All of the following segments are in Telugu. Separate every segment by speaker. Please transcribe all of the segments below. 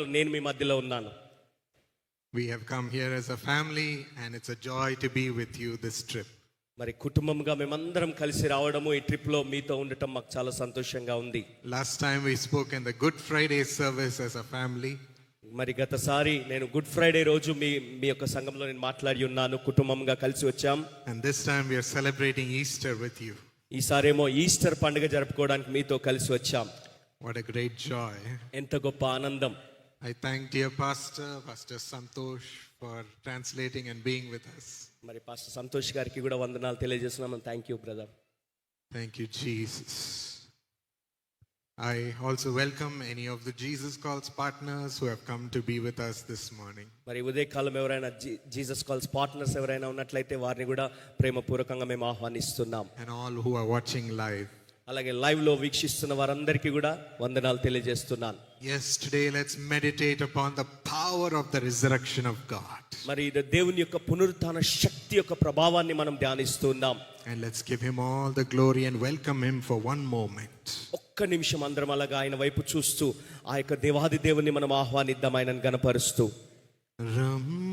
Speaker 1: సంఘంలో నేను మీ మధ్యలో ఉన్నాను.
Speaker 2: We have come here as a family and it's a joy to be with you this trip.
Speaker 1: మరి కుటుంబంగా మేమందరం కలిసి రావడము, ఈ ట్రిప్ లో మీతో ఉండటం మాకు చాలా సంతోషంగా ఉంది.
Speaker 2: Last time we spoke in the Good Friday service as a family.
Speaker 1: మరి గతసారి నేను గుడ్ ఫ్రైడే రోజు మీ యొక్క సంఘంలో నేను మాట్లాడి ఉన్నాను, కుటుంబంగా కలిసి వచ్చాం.
Speaker 2: And this time we are celebrating Easter with you.
Speaker 1: ఈసారేమో ఈస్టర్ పండుగ జరుపుకోవడానికి మీతో కలిసి వచ్చాం.
Speaker 2: What a great joy.
Speaker 1: ఎంత గొప్ప ఆనందం.
Speaker 2: I thank dear Pastor Santosh for translating and being with us.
Speaker 1: మరి పాస్టర్ సంతోష్ గారికి కూడా వందనాలు తెలియజేస్తున్నాం. Thank you brother.
Speaker 2: Thank you Jesus. I also welcome any of the Jesus Calls partners who have come to be with us this morning.
Speaker 1: మరి ఉదయకాలం ఎవరైనా జీసస్ కాల్స్ పార్ట్నర్స్ ఎవరైనా ఉన్నట్లయితే వారిని కూడా ప్రేమపూర్వకంగా మేము ఆహ్వానిస్తున్నాం.
Speaker 2: And all who are watching live.
Speaker 1: అలాగే లైవ్ లో వీక్షిస్తున్న వారందరికీ కూడా వందనాలు తెలియజేస్తున్నాను.
Speaker 2: Yes, today let's meditate upon the power of the resurrection of God.
Speaker 1: మరి ఇది దేవుని యొక్క పునరుత్థాన శక్తి యొక్క ప్రభావాన్ని మనం ధ్యానిస్తున్నాం.
Speaker 2: And let's give him all the glory and welcome him for one moment.
Speaker 1: ఒక్క నిమిషం అందరం అలాగా ఆయన వైపు చూస్తూ ఆ యొక్క దేవాది దేవుని మనం ఆహ్వానిద్దాం, ఆయనను గణపరుస్తూ.
Speaker 2: రమ్మనుచున్నాడు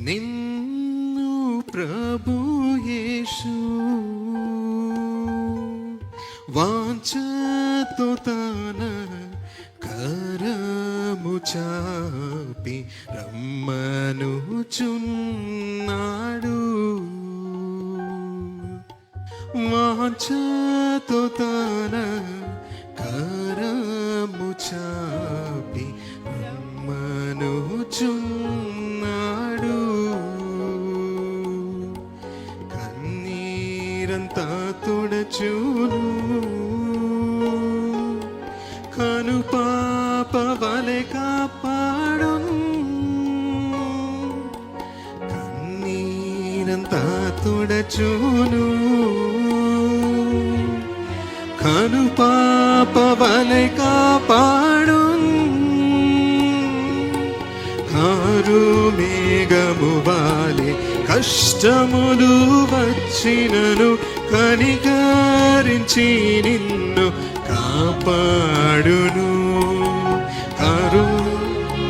Speaker 2: నిన్ను ప్రభు యేసు, వాంఛతో తన కరము చాపి రమ్మనుచున్నాడు, వాంఛతో తన కరము చాపి రమ్మనుచున్నాడు, కన్నీరంతా తుడచును, కను పాపవలె కాపాడును, కన్నీరంతా తుడచును, కను పాపవలె కాపాడును, కారు మేఘము వాలె కష్టములు వచ్చినను కనికరించి నిన్ను కాపాడును, కారు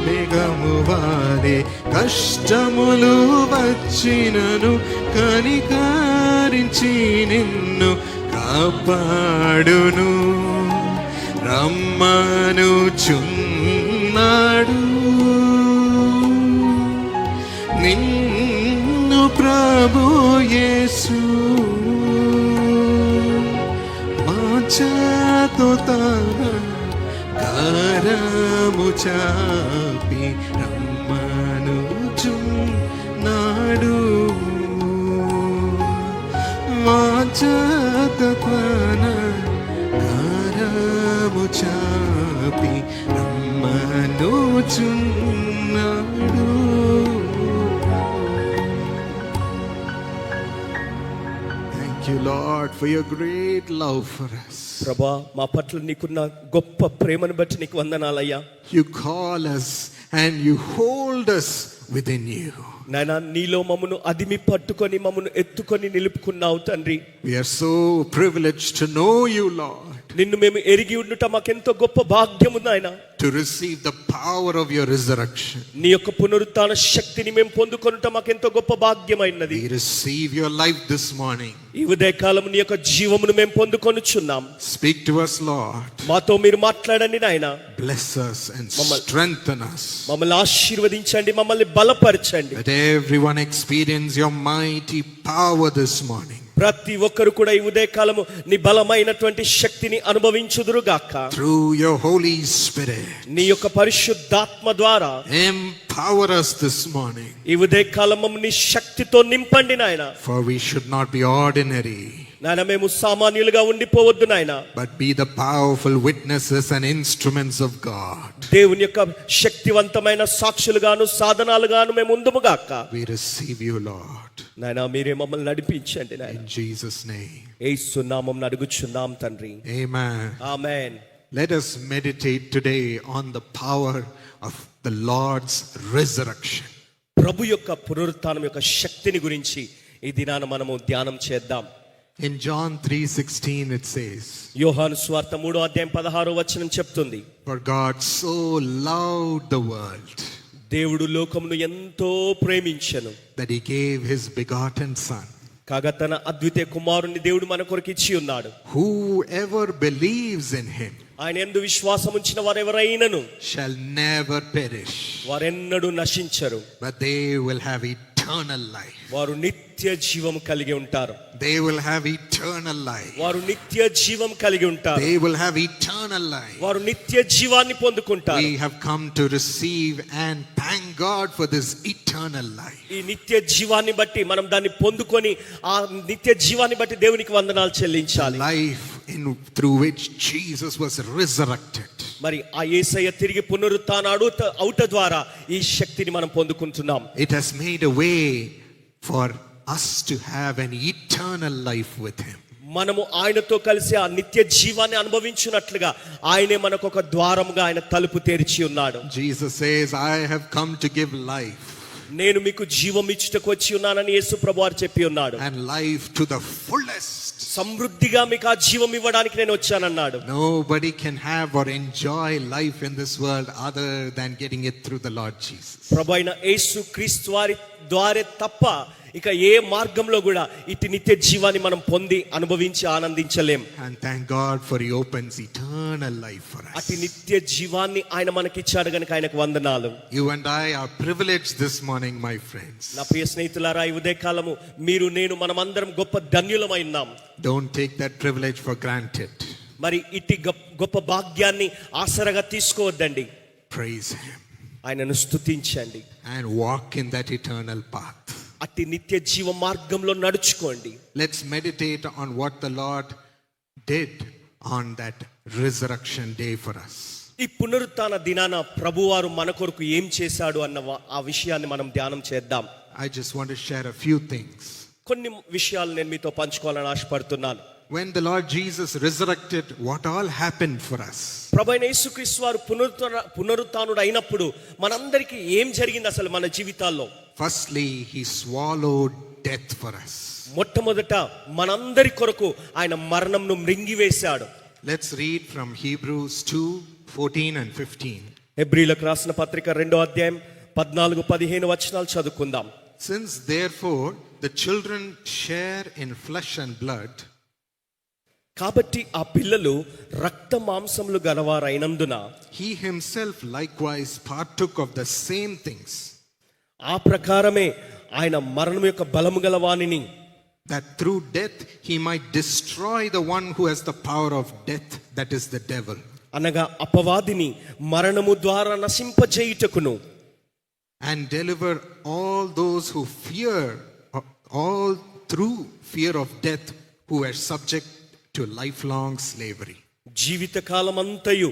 Speaker 2: మేఘము వాలె కష్టములు వచ్చినను కనికరించి నిన్ను కాపాడును, రమ్మనుచున్నాడు నిన్ను ప్రభు యేసు, వాంఛతో తన కరము చాపి రమ్మనుచున్నాడు, వాంఛతో తన కరము చాపి రమ్మనుచున్నాడు. Thank you Lord for your great love for us.
Speaker 1: ప్రభా, మా పట్ల నీకున్న గొప్ప ప్రేమను బట్టి నీకు వందనాలయ్యా.
Speaker 2: You call us and you hold us within you.
Speaker 1: నాయనా, నీలో మమ్మను అదిమి పట్టుకొని మమ్మను ఎత్తుకొని నిలుపుకున్నావు తండ్రి.
Speaker 2: We are so privileged to know you Lord.
Speaker 1: నిన్ను మేము ఎరిగి ఉండుట మాకెంతో గొప్ప భాగ్యము నాయనా.
Speaker 2: To receive the power of your resurrection.
Speaker 1: నీ యొక్క పునరుత్థాన శక్తిని మేము పొందుకొనుట మాకెంతో గొప్ప భాగ్యమైనది.
Speaker 2: We receive your life this morning.
Speaker 1: ఈ ఉదయకాలం నీ యొక్క జీవమును మేము పొందుకొనుచున్నాం.
Speaker 2: Speak to us Lord.
Speaker 1: మాతో మీరు మాట్లాడండి నాయనా.
Speaker 2: Bless us and strengthen us.
Speaker 1: మమ్మల్ని ఆశీర్వదించండి, మమ్మల్ని బలపరచండి.
Speaker 2: Let everyone experience your mighty power this morning.
Speaker 1: ప్రతి ఒక్కరు కూడా ఈ ఉదయకాలము నీ బలమైనటువంటి శక్తిని అనుభవించుదురుగాక.
Speaker 2: Through your Holy Spirit.
Speaker 1: నీ యొక్క పరిశుద్ధాత్మ ద్వారా
Speaker 2: empower us this morning.
Speaker 1: ఈ ఉదయకాలము నీ శక్తితో నింపండి నాయనా.
Speaker 2: For we should not be ordinary.
Speaker 1: నాయనా, మేము సామాన్యులుగా ఉండిపోవద్దు నాయనా,
Speaker 2: but be the powerful witnesses and instruments of God.
Speaker 1: దేవుని యొక్క శక్తివంతమైన సాక్షులుగాను సాధనాలుగాను మేము ఉందుముగాక.
Speaker 2: We receive you Lord.
Speaker 1: నాయనా, మీరే మమ్మల్ని నడిపించండి నాయనా.
Speaker 2: In Jesus name.
Speaker 1: యేసు నామమున అడుగుచున్నాం తండ్రి.
Speaker 2: Amen.
Speaker 1: Amen.
Speaker 2: Let us meditate today on the power of the Lord's resurrection.
Speaker 1: ప్రభు యొక్క పునరుత్థానం యొక్క శక్తిని గురించి ఈ దినాన మనము ధ్యానం చేద్దాం.
Speaker 2: In John 3:16 it says,
Speaker 1: యోహాను సువార్త 3:16 చెప్తుంది,
Speaker 2: "For God so loved the world
Speaker 1: దేవుడు లోకమును ఎంతో ప్రేమించెను,
Speaker 2: that he gave his begotten Son.
Speaker 1: కాగా తన అద్వితీయ కుమారుని దేవుడు మన కొరకు ఇచ్చి ఉన్నాడు.
Speaker 2: Whoever believes in him
Speaker 1: ఆయన యందు విశ్వాసం ఉంచిన వారెవరైనను
Speaker 2: shall never perish,
Speaker 1: వారెన్నడూ నశించరు,
Speaker 2: but they will have eternal life."
Speaker 1: వారు నిత్య జీవం కలిగి ఉంటారు.
Speaker 2: They will have eternal life.
Speaker 1: వారు నిత్య జీవం కలిగి ఉంటారు.
Speaker 2: They will have eternal life.
Speaker 1: వారు నిత్య జీవాన్ని పొందుకుంటారు.
Speaker 2: We have come to receive and thank God for this eternal life.
Speaker 1: ఈ నిత్య జీవాన్ని బట్టి మనం దాన్ని పొందుకొని ఆ నిత్య జీవాన్ని బట్టి దేవునికి వందనాలు చెల్లించాలి.
Speaker 2: Life through which Jesus was resurrected.
Speaker 1: మరి ఆ యేసయ్య తిరిగి పునరుత్థానం అవుట ద్వారా ఈ శక్తిని మనం పొందుకుంటున్నాం.
Speaker 2: It has made a way for us to have an eternal life with him.
Speaker 1: మనము ఆయనతో కలిసి ఆ నిత్య జీవాన్ని అనుభవించున్నట్లుగా ఆయనే మనకు ఒక ద్వారముగా ఆయన తలుపు తెరిచి ఉన్నాడు.
Speaker 2: Jesus says, "I have come to give life."
Speaker 1: నేను మీకు జీవం ఇచ్చుటకు వచ్చి ఉన్నానని యేసు ప్రభువారు చెప్పి ఉన్నాడు.
Speaker 2: And life to the fullest.
Speaker 1: సమృద్ధిగా మీకు ఆ జీవం ఇవ్వడానికి నేను వచ్చానన్నాడు.
Speaker 2: Nobody can have or enjoy life in this world other than getting it through the Lord Jesus.
Speaker 1: ప్రభు అయిన యేసు క్రీస్తు వారి ద్వారా తప్ప ఇక ఏ మార్గంలో కూడా ఇటు నిత్య జీవాన్ని మనం పొంది అనుభవించి ఆనందించలేం.
Speaker 2: And thank God for he opens eternal life for us.
Speaker 1: అటు నిత్య జీవాన్ని ఆయన మనకిచ్చాడు గనుక ఆయనకు వందనాలు.
Speaker 2: You and I are privileged this morning, my friends.
Speaker 1: నా ప్రియ స్నేహితులారా, ఈ ఉదయకాలము మీరు నేను మనమందరం గొప్ప ధన్యులమై ఉన్నాం.
Speaker 2: Don't take that privilege for granted.
Speaker 1: మరి ఇట్టి గొప్ప భాగ్యాన్ని ఆసరగా తీసుకోవద్దండి.
Speaker 2: Praise him
Speaker 1: ఆయనను స్తుతించండి.
Speaker 2: and walk in that eternal path.
Speaker 1: అట్టి నిత్య జీవ మార్గంలో నడుచుకోండి.
Speaker 2: Let's meditate on what the Lord did on that resurrection day for us.
Speaker 1: ఈ పునరుత్థాన దినాన ప్రభువారు మన కొరకు ఏం చేశాడు అన్న ఆ విషయాన్ని మనం ధ్యానం చేద్దాం.
Speaker 2: I just want to share a few things.
Speaker 1: కొన్ని విషయాలు నేను మీతో పంచుకోవాలని ఆశపడుతున్నాను.
Speaker 2: When the Lord Jesus resurrected, what all happened for us?
Speaker 1: ప్రభువైన యేసుక్రీస్తు వారు పునరుత్థానుడు అయినప్పుడు మనందరికీ ఏం జరిగింది అసలు మన జీవితాల్లో?
Speaker 2: Firstly, he swallowed death for us.
Speaker 1: మొట్టమొదట మనందరి కొరకు ఆయన మరణంను మృంగివేశాడు.
Speaker 2: Let's read from Hebrews 2:14 and 15.
Speaker 1: హెబ్రీయులకు రాసిన పత్రిక 2:14-15 చదువుకుందాం.
Speaker 2: Since therefore the children share in flesh and blood,
Speaker 1: కాబట్టి ఆ పిల్లలు రక్త మాంసములు గలవారైనందున
Speaker 2: he himself likewise partook of the same things,
Speaker 1: ఆ ప్రకారమే ఆయన మరణం యొక్క బలము గలవానిని,
Speaker 2: that through death he might destroy the one who has the power of death, that is the devil,
Speaker 1: అనగా అపవాదిని మరణము ద్వారా నశింపజేయుటకును,
Speaker 2: and deliver all those who fear, all through fear of death, who were subject to lifelong slavery.
Speaker 1: జీవితకాలమంతయు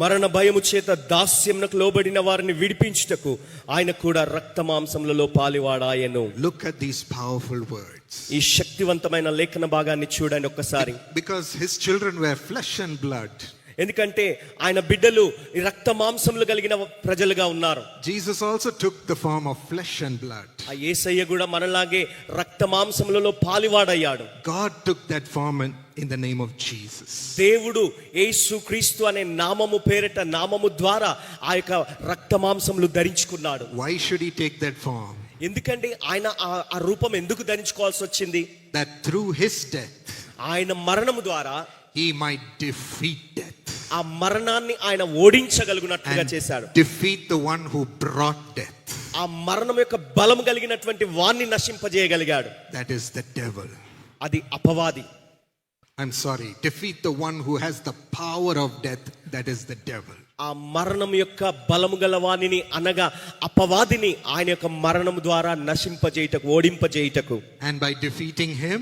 Speaker 1: మరణ భయము చేత దాస్యమునకు లోబడిన వారిని విడిపించుటకు ఆయన కూడా రక్త మాంసములలో పాలివాడాయెను.
Speaker 2: Look at these powerful words.
Speaker 1: ఈ శక్తివంతమైన లేఖన భాగాన్ని చూడండి ఒక్కసారి.
Speaker 2: Because his children were flesh and blood.
Speaker 1: ఎందుకంటే ఆయన బిడ్డలు ఈ రక్త మాంసములు కలిగిన ప్రజలుగా ఉన్నారు.
Speaker 2: Jesus also took the form of flesh and blood.
Speaker 1: ఆ యేసయ్య కూడా మనలాగే రక్త మాంసములలో పాలివాడయ్యాడు.
Speaker 2: God took that form in the name of Jesus.
Speaker 1: దేవుడు యేసు క్రీస్తు అనే నామము పేరిట నామము ద్వారా ఆ యొక్క రక్త మాంసములు ధరించుకున్నాడు.
Speaker 2: Why should he take that form?
Speaker 1: ఎందుకంటే ఆయన ఆ రూపం ఎందుకు ధరించుకోవాల్సి వచ్చింది?
Speaker 2: That through his death
Speaker 1: ఆయన మరణము ద్వారా
Speaker 2: he might defeat death.
Speaker 1: ఆ మరణాన్ని ఆయన ఓడించగలుగునట్లుగా చేశాడు.
Speaker 2: Defeat the one who brought death.
Speaker 1: ఆ మరణం యొక్క బలం కలిగినటువంటి వాణ్ణి నశింపజేయగలిగాడు.
Speaker 2: That is the devil.
Speaker 1: అది అపవాది.
Speaker 2: I'm sorry. Defeat the one who has the power of death. That is the devil.
Speaker 1: ఆ మరణం యొక్క బలము గల వాణిని అనగా అపవాదిని ఆయన యొక్క మరణం ద్వారా నశింపజేయుటకు ఓడింపజేయుటకు.
Speaker 2: And by defeating him,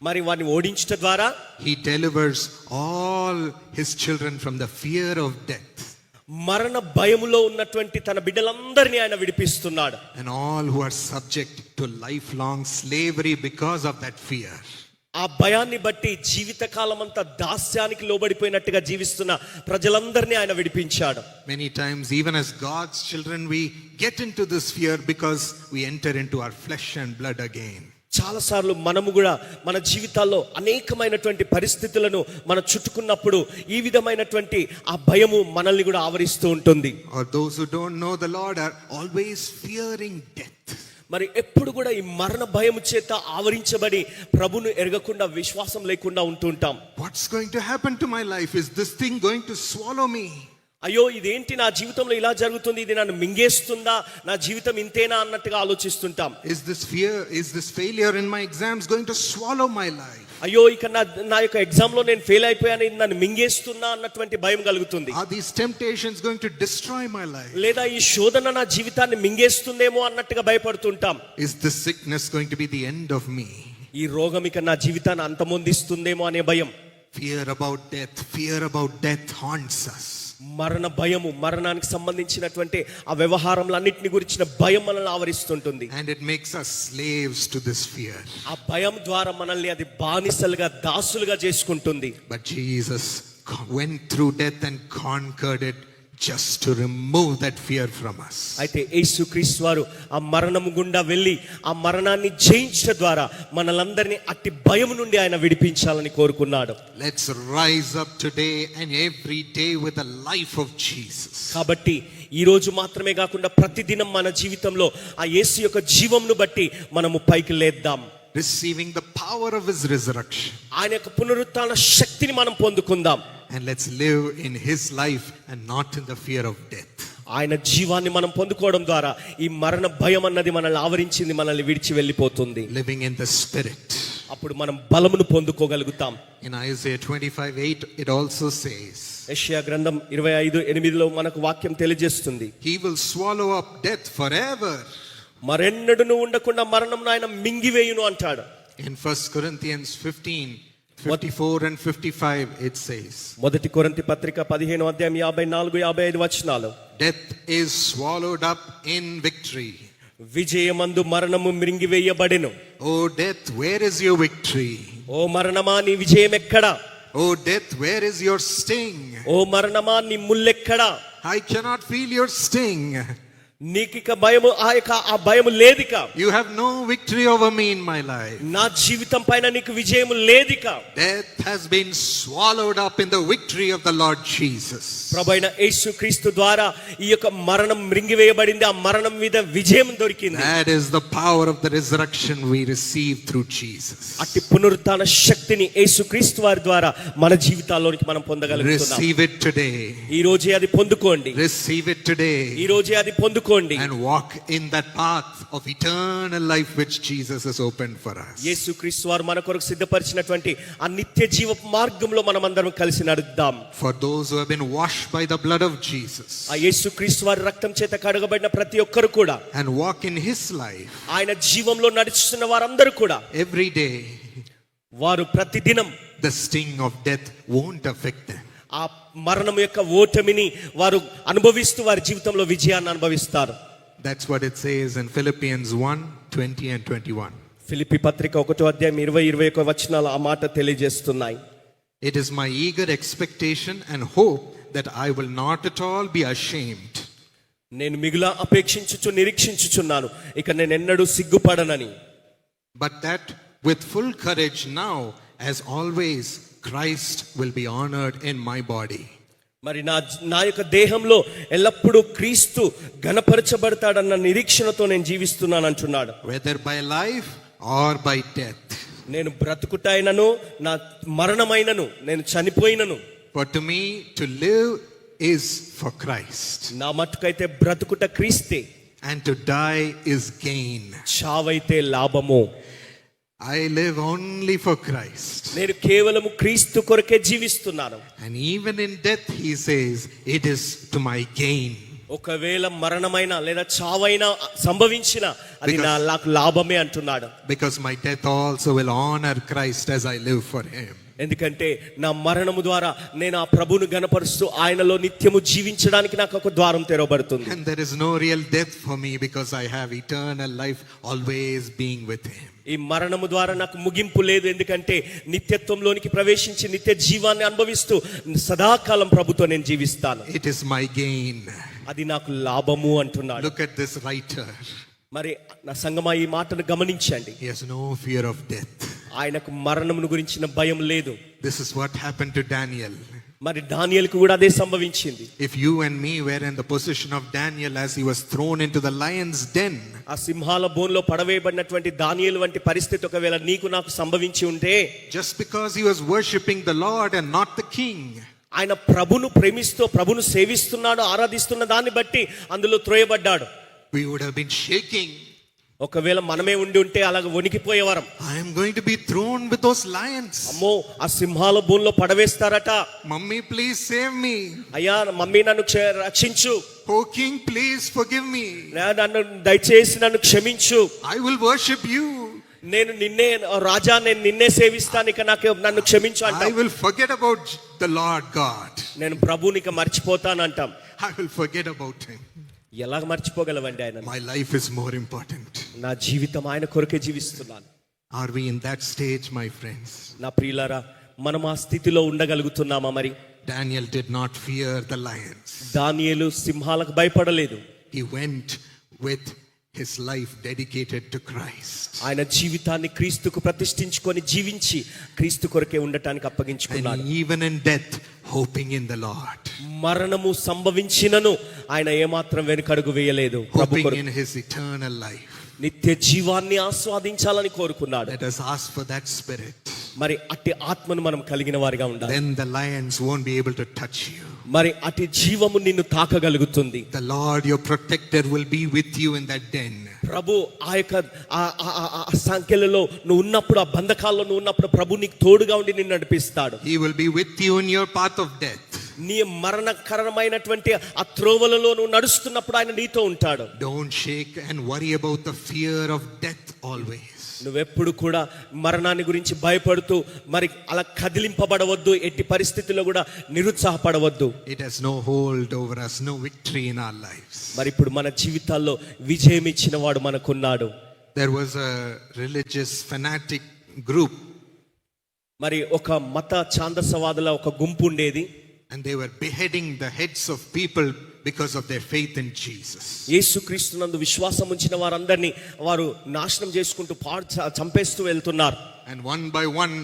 Speaker 1: మరి వాడిని ఓడించట ద్వారా
Speaker 2: he delivers all his children from the fear of death.
Speaker 1: మరణ భయములో ఉన్నటువంటి తన బిడ్డలందరినీ ఆయన విడిపిస్తున్నాడు.
Speaker 2: And all who are subject to lifelong slavery because of that fear.
Speaker 1: ఆ భయాన్ని బట్టి జీవితకాలమంతా దాస్యానికి లోబడిపోయినట్టుగా జీవిస్తున్న ప్రజలందరినీ ఆయన విడిపించాడు.
Speaker 2: Many times, even as God's children, we get into this fear because we enter into our flesh and blood again.
Speaker 1: చాలాసార్లు మనము కూడా మన జీవితాల్లో అనేకమైనటువంటి పరిస్థితులను మన చుట్టుకున్నప్పుడు ఈ విధమైనటువంటి ఆ భయము మనల్ని కూడా ఆవరిస్తూ ఉంటుంది.
Speaker 2: Or those who don't know the Lord are always fearing death.
Speaker 1: మరి ఎప్పుడు కూడా ఈ మరణ భయము చేత ఆవరించబడి ప్రభును ఎరగకుండా విశ్వాసం లేకుండా ఉంటుంటాం.
Speaker 2: What's going to happen to my life? Is this thing going to swallow me?
Speaker 1: అయ్యో ఇదేంటి నా జీవితంలో ఇలా జరుగుతుంది, ఇది నన్ను మింగేస్తుందా, నా జీవితం ఇంతేనా అన్నట్టుగా ఆలోచిస్తుంటాం.
Speaker 2: Is this failure in my exams going to swallow my life?
Speaker 1: అయ్యో ఇక నా యొక్క ఎగ్జామ్ లో నేను ఫెయిల్ అయిపోయాను, ఇది నన్ను మింగేస్తున్నా అన్నటువంటి భయం కలుగుతుంది.
Speaker 2: Are these temptations going to destroy my life?
Speaker 1: లేదా ఈ శోధన నా జీవితాన్ని మింగేస్తుందేమో అన్నట్టుగా భయపడుతుంటాం.
Speaker 2: Is this sickness going to be the end of me?
Speaker 1: ఈ రోగం ఇక నా జీవితాన్ని అంతమొందిస్తుందేమో అనే భయం.
Speaker 2: Fear about death haunts us.
Speaker 1: మరణ భయము, మరణానికి సంబంధించినటువంటి ఆ వ్యవహారములన్నిటిని గురించిన భయం మనల్ని ఆవరిస్తుంటుంది.
Speaker 2: And it makes us slaves to this fear.
Speaker 1: ఆ భయం ద్వారా మనల్ని అది బానిసలుగా, దాసులుగా చేసుకుంటుంది.
Speaker 2: But Jesus went through death and conquered it just to remove that fear from us.
Speaker 1: అయితే యేసుక్రీస్తు వారు ఆ మరణము గుండా వెళ్ళి ఆ మరణాన్ని జయించడం ద్వారా మనలందరినీ అట్టి భయం నుండి ఆయన విడిపించాలని కోరుకున్నాడు.
Speaker 2: Let's rise up today and every day with the life of Jesus.
Speaker 1: కాబట్టి ఈ రోజు మాత్రమే కాకుండా ప్రతిదినం మన జీవితంలో ఆ యేసు యొక్క జీవంను బట్టి మనము పైకి లేద్దాం.
Speaker 2: Receiving the power of his resurrection.
Speaker 1: ఆయన యొక్క పునరుత్థాన శక్తిని మనం పొందుకుందాం.
Speaker 2: And let's live in his life and not in the fear of death.
Speaker 1: ఆయన జీవాన్ని మనం పొందుకోవడం ద్వారా ఈ మరణ భయం అన్నది మనల్ని ఆవరించింది, మనల్ని విడిచి వెళ్ళిపోతుంది.
Speaker 2: Living in the spirit.
Speaker 1: అప్పుడు మనం బలమును పొందుకోగలుగుతాం.
Speaker 2: In Isaiah 25:8 it also says,
Speaker 1: యెషయా గ్రంథం 25:8లో మనకు వాక్యం తెలియజేస్తుంది.
Speaker 2: he will swallow up death forever.
Speaker 1: మరెన్నడూను ఉండకుండా మరణం ఆయన మింగివేయును అంటాడు.
Speaker 2: In 1 Corinthians 15:54 and 55 it says,
Speaker 1: మొదటి కొరింథీ పత్రిక 15వ అధ్యాయం 54-55 వచనాలు.
Speaker 2: death is swallowed up in victory.
Speaker 1: విజయమందు మరణము మింగివేయబడెను.
Speaker 2: Oh death, where is your victory?
Speaker 1: ఓ మరణమా నీ విజయం ఎక్కడా?
Speaker 2: Oh death, where is your sting?
Speaker 1: ఓ మరణమా నీ ముల్లెక్కడా?
Speaker 2: I cannot feel your sting.
Speaker 1: నీకిక భయము, ఆ భయము లేదిక.
Speaker 2: You have no victory over me in my life.
Speaker 1: నా జీవితం పైన నీకు విజయము లేదిక.
Speaker 2: Death has been swallowed up in the victory of the Lord Jesus.
Speaker 1: ప్రభువైన యేసుక్రీస్తు ద్వారా ఈ యొక్క మరణం మృంగివేయబడింది, ఆ మరణం మీద విజయం దొరికింది.
Speaker 2: That is the power of the resurrection we receive through Jesus.
Speaker 1: అట్టి పునరుత్థాన శక్తిని యేసుక్రీస్తు వారి ద్వారా మన జీవితాల్లోనికి మనం పొందగలుగుతున్నాం.
Speaker 2: Receive it today.
Speaker 1: ఈ రోజే అది పొందుకోండి.
Speaker 2: Receive it today.
Speaker 1: ఈ రోజే అది పొందుకోండి.
Speaker 2: And walk in that path of eternal life which Jesus has opened for us.
Speaker 1: యేసుక్రీస్తు వారు మన కొరకు సిద్ధపరిచినటువంటి ఆ నిత్య జీవ మార్గంలో మనమందరం కలిసి నడుద్దాం.
Speaker 2: For those who have been washed by the blood of Jesus.
Speaker 1: ఆ యేసుక్రీస్తు వారి రక్తం చేత కడగబడిన ప్రతి ఒక్కరు కూడా
Speaker 2: And walk in his life.
Speaker 1: ఆయన జీవంలో నడుస్తున్న వారందరూ కూడా
Speaker 2: Every day.
Speaker 1: వారు ప్రతిదినం
Speaker 2: The sting of death won't affect them.
Speaker 1: ఆ మరణం యొక్క ఓటమిని వారు అనుభవిస్తూ వారి జీవితంలో విజయాన్ని అనుభవిస్తారు.
Speaker 2: That's what it says in Philippians 1:20 and 21.
Speaker 1: Philippi పత్రిక 1వ అధ్యాయం 20-21 వచనాలు ఆ మాట తెలియజేస్తున్నాయి.
Speaker 2: It is my eager expectation and hope that I will not at all be ashamed.
Speaker 1: నేను మిగుల అపేక్షించుచు నిరీక్షించుచున్నాను, ఇక నేను ఎన్నడూ సిగ్గుపడనని.
Speaker 2: But that with full courage now, as always, Christ will be honored in my body.
Speaker 1: మరి నా యొక్క దేహంలో ఎల్లప్పుడూ క్రీస్తు ఘనపరచబడతాడన్న నిరీక్షణతో నేను జీవిస్తున్నాను అంటున్నాడు.
Speaker 2: Whether by life or by death.
Speaker 1: నేను బ్రతుకుటైనను నా మరణమైనను, నేను చనిపోయినను.
Speaker 2: For to me to live is for Christ.
Speaker 1: నా మట్టుకైతే బ్రతుకుట క్రీస్తే,
Speaker 2: and to die is gain.
Speaker 1: చావైతే లాభము.
Speaker 2: I live only for Christ.
Speaker 1: నేను కేవలము క్రీస్తు కొరకే జీవిస్తున్నాను.
Speaker 2: And even in death he says it is to my gain.
Speaker 1: ఒకవేళ మరణమైన లేదా చావైనా సంభవించిన అది నాకు లాభమే అంటున్నాడు.
Speaker 2: Because my death also will honor Christ as I live for him.
Speaker 1: ఎందుకంటే నా మరణము ద్వారా నేను ఆ ప్రభువును గణపరుస్తూ ఆయనలో నిత్యము జీవించడానికి నాకు ఒక ద్వారం తెరవబడుతుంది.
Speaker 2: And there is no real death for me because I have eternal life always being with him.
Speaker 1: ఈ మరణము ద్వారా నాకు ముగింపు లేదు, ఎందుకంటే నిత్యత్వంలోనికి ప్రవేశించి నిత్య జీవాన్ని అనుభవిస్తూ సదాకాలం ప్రభుతో నేను జీవిస్తాను.
Speaker 2: It is my gain.
Speaker 1: అది నాకు లాభము అంటున్నాడు.
Speaker 2: Look at this writer.
Speaker 1: మరి నా సంగమా ఈ మాటను గమనించండి.
Speaker 2: He has no fear of death.
Speaker 1: ఆయనకు మరణమును గురించిన భయం లేదు.
Speaker 2: This is what happened to Daniel.
Speaker 1: మరి దానియేలుకు కూడా అదే సంభవించింది.
Speaker 2: If you and me were in the position of Daniel as he was thrown into the lion's den,
Speaker 1: ఆ సింహాల బోన్లో పడవేయబడినటువంటి దానియేలు వంటి పరిస్థితి ఒకవేళ నీకు నాకు సంభవించి ఉంటే,
Speaker 2: just because he was worshipping the Lord and not the king,
Speaker 1: ఆయన ప్రభును ప్రేమిస్తూ ప్రభును సేవిస్తున్నాడు, ఆరాధిస్తున్న దాన్ని బట్టి అందులో త్రోయబడ్డాడు.
Speaker 2: we would have been shaking.
Speaker 1: ఒకవేళ మనమే ఉండి ఉంటే అలాగ వణికిపోయేవారం.
Speaker 2: I am going to be thrown with those lions.
Speaker 1: అమ్మో, ఆ సింహాల బోన్లో పడవేస్తారట.
Speaker 2: Mummy, please save me.
Speaker 1: అయ్యా మమ్మీ నన్ను రక్షించు.
Speaker 2: Oh king, please forgive me.
Speaker 1: నన్ను దయచేసి నన్ను క్షమించు.
Speaker 2: I will worship you.
Speaker 1: నేను నిన్నే రాజా, నేను నిన్నే సేవిస్తాను, ఇక నాకు నన్ను క్షమించు
Speaker 2: I
Speaker 1: అంటాం.
Speaker 2: will forget about the Lord God.
Speaker 1: నేను ప్రభువుని ఇక మర్చిపోతాను అంటాం.
Speaker 2: I will forget about him.
Speaker 1: ఎలా మర్చిపోగలవండి ఆయన?
Speaker 2: My life is more important.
Speaker 1: నా జీవితం ఆయన కొరకే జీవిస్తున్నాను.
Speaker 2: Are we in that stage, my friends?
Speaker 1: నా ప్రియులారా, మనం ఆ స్థితిలో ఉండగలుగుతున్నామా? మరి
Speaker 2: Daniel did not fear the lions.
Speaker 1: దానియేలు సింహాలకు భయపడలేదు.
Speaker 2: He went with his life dedicated to Christ.
Speaker 1: ఆయన జీవితాన్ని క్రీస్తుకు ప్రతిష్ఠించుకొని జీవించి క్రీస్తు కొరకే ఉండటానికి అప్పగించుకున్నాడు.
Speaker 2: And even in death, hoping in the Lord.
Speaker 1: మరణము సంభవించినను ఆయన ఏమాత్రం వెనుకడుగు వేయలేదు. ప్రభు
Speaker 2: Hoping
Speaker 1: కొరకు
Speaker 2: in his eternal life.
Speaker 1: నిత్య జీవాన్ని ఆస్వాదించాలని కోరుకున్నాడు.
Speaker 2: Let us ask for that spirit.
Speaker 1: మరి అట్టి ఆత్మను మనం కలిగిన వారిగా ఉండాలి.
Speaker 2: Then the lions won't be able to touch you.
Speaker 1: మరి అట్టి జీవము నిన్ను తాకగలుగుతుంది.
Speaker 2: The Lord, your protector, will be with you in that den.
Speaker 1: ప్రభు ఆ యొక్క సంఖ్యలలో నువ్వు ఉన్నప్పుడు, ఆ బంధకాల్లో నువ్వు ఉన్నప్పుడు ప్రభు నీకు తోడుగా ఉండి నిన్ను నడిపిస్తాడు.
Speaker 2: He will be with you in your path of death.
Speaker 1: నీ మరణకరమైనటువంటి ఆ త్రోవలలో నువ్వు నడుస్తున్నప్పుడు ఆయన నీతో ఉంటాడు.
Speaker 2: Don't shake and worry about the fear of death always.
Speaker 1: నువ్వెప్పుడు కూడా మరణాన్ని గురించి భయపడుతూ మరి అలా కదిలింపబడవద్దు. ఎట్టి పరిస్థితుల్లో కూడా నిరుత్సాహపడవద్దు.
Speaker 2: It has no hold over us, no victory in our lives.
Speaker 1: మరి ఇప్పుడు మన జీవితాల్లో విజయం ఇచ్చిన వాడు మనకున్నాడు.
Speaker 2: There was a religious fanatic group,
Speaker 1: మరి ఒక మత ఛాందసవాదుల ఒక గుంపు ఉండేది.
Speaker 2: and they were beheading the heads of people because of their faith in Jesus.
Speaker 1: యేసుక్రీస్తునందు విశ్వాసం ఉంచిన వారందరినీ వారు నాశనం చేసుకుంటూ చంపేస్తూ వెళ్తున్నారు.
Speaker 2: And one by one,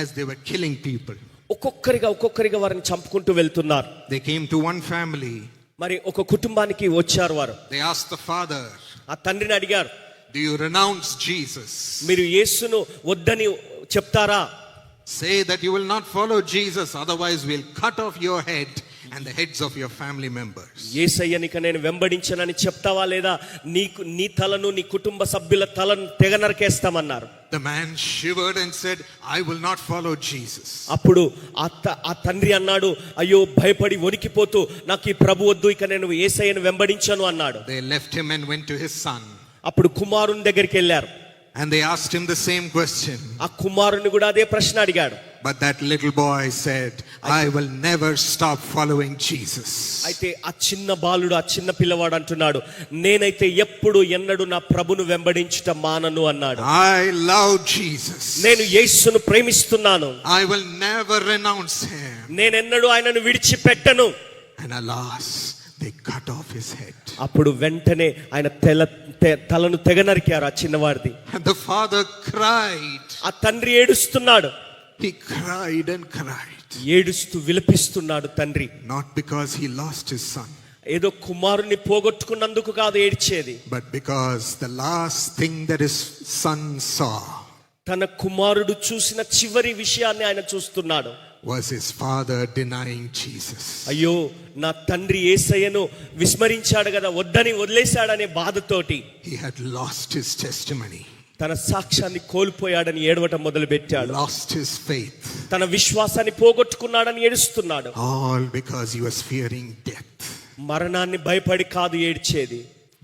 Speaker 2: as they were killing people,
Speaker 1: ఒక్కొక్కరిగా వారిని చంపుకుంటూ వెళ్తున్నారు.
Speaker 2: they came to one family.
Speaker 1: మరి ఒక కుటుంబానికి వచ్చారు వారు.
Speaker 2: They asked the father,
Speaker 1: ఆ తండ్రిని అడిగారు,
Speaker 2: do you renounce Jesus?
Speaker 1: మీరు యేసును వద్దని చెప్తారా?
Speaker 2: Say that you will not follow Jesus, otherwise we'll cut off your head and the heads of your family members.
Speaker 1: యేసయ్యనిక నేను వెంబడించనని చెప్తావా, లేదా నీ తలను నీ కుటుంబ సభ్యుల తలను తెగ నరికేస్తామన్నారు.
Speaker 2: The man shivered and said, I will not follow Jesus.
Speaker 1: అప్పుడు ఆ తండ్రి అన్నాడు, అయ్యో భయపడి వణికిపోతూ, నాకు ఈ ప్రభు వద్దు, ఇక నేను యేసయ్యను వెంబడించను అన్నాడు.
Speaker 2: They left him and went to his son.
Speaker 1: అప్పుడు కుమారుని దగ్గరికి వెళ్ళారు.
Speaker 2: And they asked him the same question.
Speaker 1: ఆ కుమారుని కూడా అదే ప్రశ్న అడిగాడు.
Speaker 2: But that little boy said, I will never stop following Jesus.
Speaker 1: అయితే ఆ చిన్న బాలుడు, ఆ చిన్న పిల్లవాడు అంటున్నాడు, నేనైతే ఎప్పుడు ఎన్నడూ నా ప్రభును వెంబడించుట మానను అన్నాడు.
Speaker 2: I love Jesus.
Speaker 1: నేను యేసును ప్రేమిస్తున్నాను.
Speaker 2: I will never renounce him.
Speaker 1: నేనెన్నడూ ఆయనను విడిచిపెట్టను.
Speaker 2: And alas, they cut off his head.
Speaker 1: అప్పుడు వెంటనే ఆయన తలను తెగ నరికారు ఆ చిన్నవాడిది.
Speaker 2: And the father cried.
Speaker 1: ఆ తండ్రి ఏడుస్తున్నాడు.
Speaker 2: He cried and cried.
Speaker 1: ఏడుస్తూ విలపిస్తున్నాడు తండ్రి.
Speaker 2: Not because he lost his son,
Speaker 1: ఏదో కుమారుని పోగొట్టుకున్నందుకు కాదు ఏడ్చేది,
Speaker 2: but because the last thing that his son saw
Speaker 1: తన కుమారుడు చూసిన చివరి విషయాన్ని ఆయన చూస్తున్నాడు.
Speaker 2: was his father denying Jesus.
Speaker 1: అయ్యో, నా తండ్రి యేసయ్యను విస్మరించాడు కదా, వద్దని వదిలేశాడనే బాధతోటి
Speaker 2: He had lost his testimony,
Speaker 1: తన సాక్ష్యాన్ని కోల్పోయాడని ఏడవటం మొదలు పెట్టాడు.
Speaker 2: lost his faith,
Speaker 1: తన విశ్వాసాన్ని పోగొట్టుకున్నాడని ఏడుస్తున్నాడు.
Speaker 2: all because he was fearing death.
Speaker 1: మరణాన్ని భయపడి కాదు ఏడ్చేది.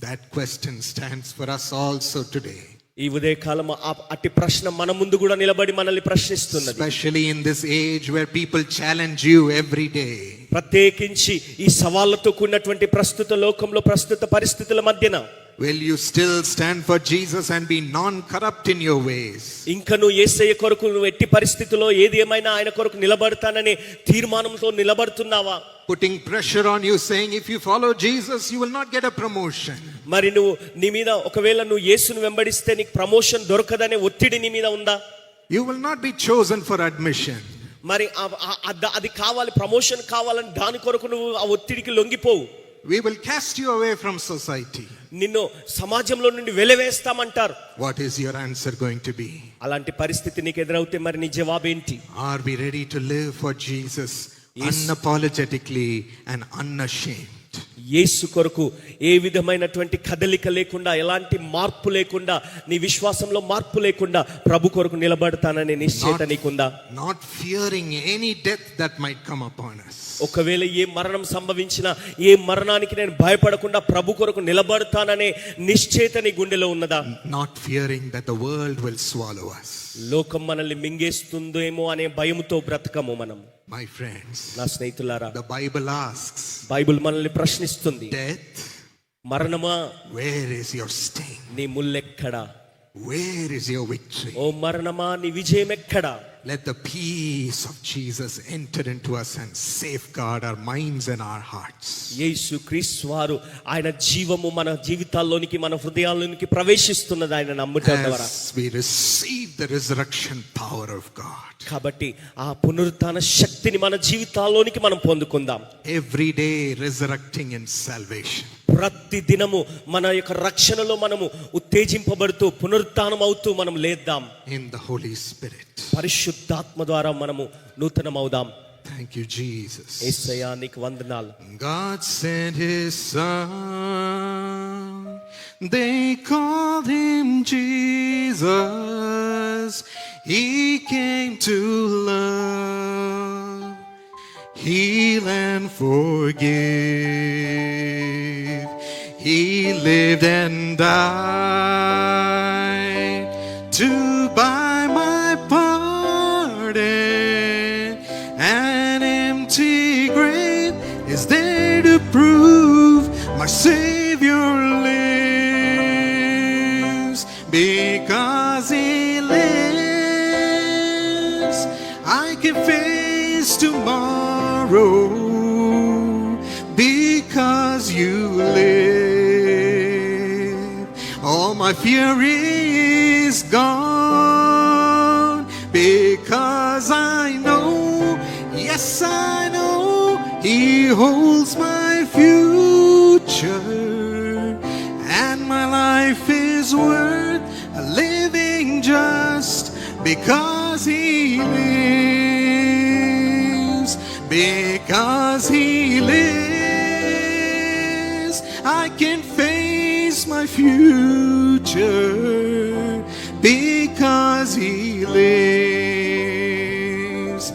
Speaker 2: That question stands for us also today,
Speaker 1: ఈ ఉదయకాలం అట్టి ప్రశ్న మన ముందు కూడా నిలబడి మనల్ని ప్రశ్నిస్తున్నది.
Speaker 2: especially in this age where people challenge you every day.
Speaker 1: ప్రత్యేకించి ఈ సవాళ్లతో కూడినటువంటి ప్రస్తుత లోకంలో, ప్రస్తుత పరిస్థితుల మధ్యన
Speaker 2: Will you still stand for Jesus and be non-corrupt in your ways?
Speaker 1: ఇంకా నువ్వు యేసయ్య కొరకు నువ్వు ఎట్టి పరిస్థితుల్లో ఏది ఏమైనా ఆయన కొరకు నిలబడతాననే తీర్మానంతో నిలబడుతున్నావా?
Speaker 2: Putting pressure on you, saying if you follow Jesus, you will not get a promotion.
Speaker 1: మరి నువ్వు నీ మీద ఒకవేళ నువ్వు యేసును వెంబడిస్తే నీకు ప్రమోషన్ దొరకదనే ఒత్తిడి నీ మీద ఉందా?
Speaker 2: You will not be chosen for admission.
Speaker 1: మరి అది కావాలి, ప్రమోషన్ కావాలని దాని కొరకు నువ్వు ఆ ఒత్తిడికి లొంగిపోవు.
Speaker 2: We will cast you away from society.
Speaker 1: నిన్ను సమాజంలో నుండి వెలివేస్తామంటారు.
Speaker 2: What is your answer going to be?
Speaker 1: అలాంటి పరిస్థితి నీకు ఎదురవుతే మరి నీ జవాబు ఏంటి?
Speaker 2: Are we ready to live for Jesus unapologetically and unashamed?
Speaker 1: యేసు కొరకు ఏ విధమైనటువంటి కదలిక లేకుండా, ఎలాంటి మార్పు లేకుండా, నీ విశ్వాసంలో మార్పు లేకుండా ప్రభు కొరకు నిలబడతాననే నిశ్చయత నీకుందా?
Speaker 2: Not fearing any death that might come upon us.
Speaker 1: ఒకవేళ ఏ మరణం సంభవించినా ఏ మరణానికి నేను భయపడకుండా ప్రభు కొరకు నిలబడతాననే నిశ్చయత నీ గుండెలో ఉన్నదా?
Speaker 2: Not fearing that the world will swallow us.
Speaker 1: లోకం మనల్ని మింగేస్తుందేమో అనే భయముతో బ్రతకము మనం.
Speaker 2: My friends,
Speaker 1: నా స్నేహితులారా,
Speaker 2: the Bible asks,
Speaker 1: బైబిల్ మనల్ని ప్రశ్నిస్తుంది,
Speaker 2: death,
Speaker 1: మరణమా
Speaker 2: where is your sting?
Speaker 1: నీ ముల్లెక్కడా?
Speaker 2: Where is your victory?
Speaker 1: ఓ మరణమా నీ విజయం ఎక్కడా?
Speaker 2: Let the peace of Jesus enter into us and safeguard our minds and our hearts.
Speaker 1: యేసు క్రీస్తు వారు ఆయన జీవము మన జీవితాల్లోనికి, మన హృదయాల్లోనికి ప్రవేశిస్తున్నది ఆయన నమ్ముట ద్వారా.
Speaker 2: As we receive the resurrection power of God.
Speaker 1: కాబట్టి ఆ పునరుత్థాన శక్తిని మన జీవితాల్లోనికి మనం పొందుకుందాం.
Speaker 2: Every day resurrecting in salvation.
Speaker 1: ప్రతి దినము మన యొక్క రక్షణలో మనము ఉత్తేజింపబడుతూ పునరుత్థానం అవుతూ మనం లేద్దాం.
Speaker 2: In the Holy Spirit.
Speaker 1: పరిశుద్ధాత్మ ద్వారా మనము నూతనమవుదాం.
Speaker 2: Thank you, Jesus.
Speaker 1: యేసయ్యా నీకు వందనాలు.
Speaker 2: God sent his son. They called him Jesus. He came to love, heal and forgive. He lived and died to buy my pardon. An empty grave is there to prove my Savior lives. Because he lives, I can face tomorrow. Because you live, all my fear is gone. Because I know, yes I know, he holds my future. And my life is worth living just because he lives. Because he lives, I can face my future. Because he lives,